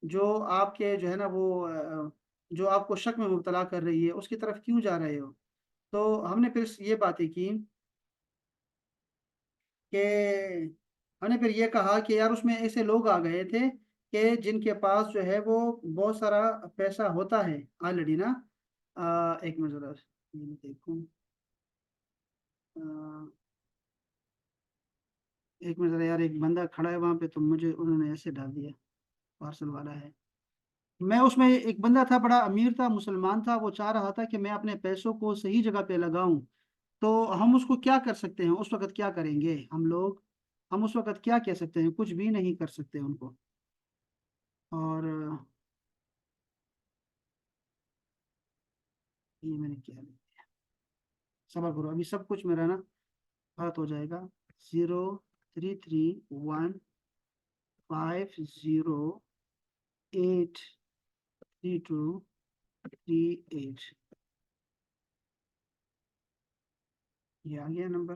جو آپ کے جو ہے نا وہ جو آپ کو شک میں مبتلا کر رہی ہے، اس کی طرف کیوں جا رہے ہو. تو ہم نے پھر یہ باتیں کی کہ ہم نے پھر یہ کہا کہ یار اس میں ایسے لوگ آ گئے تھے کہ جن کے پاس جو ہے وہ بہت سارا پیسہ ہوتا ہے آلریڈی نا. ایک منٹ ذرا دیکھوں. ایک منٹ ذرا یار، ایک بندہ کھڑا ہے وہاں پہ تو مجھے انہوں نے ایسے ڈال دیا. پارسل والا ہے. میں اس میں ایک بندہ تھا، بڑا امیر تھا، مسلمان تھا. وہ چاہ رہا تھا کہ میں اپنے پیسوں کو صحیح جگہ پہ لگاؤں. تو ہم اس کو کیا کر سکتے ہیں اس وقت؟ کیا کریں گے ہم لوگ؟ ہم اس وقت کیا کہہ سکتے ہیں؟ کچھ بھی نہیں کر سکتے ان کو. اور یہ میں نے کیا صبر کرو، ابھی سب کچھ میرا نا غلط ہو جائے گا. 033150823238 یہ آ گیا نمبر.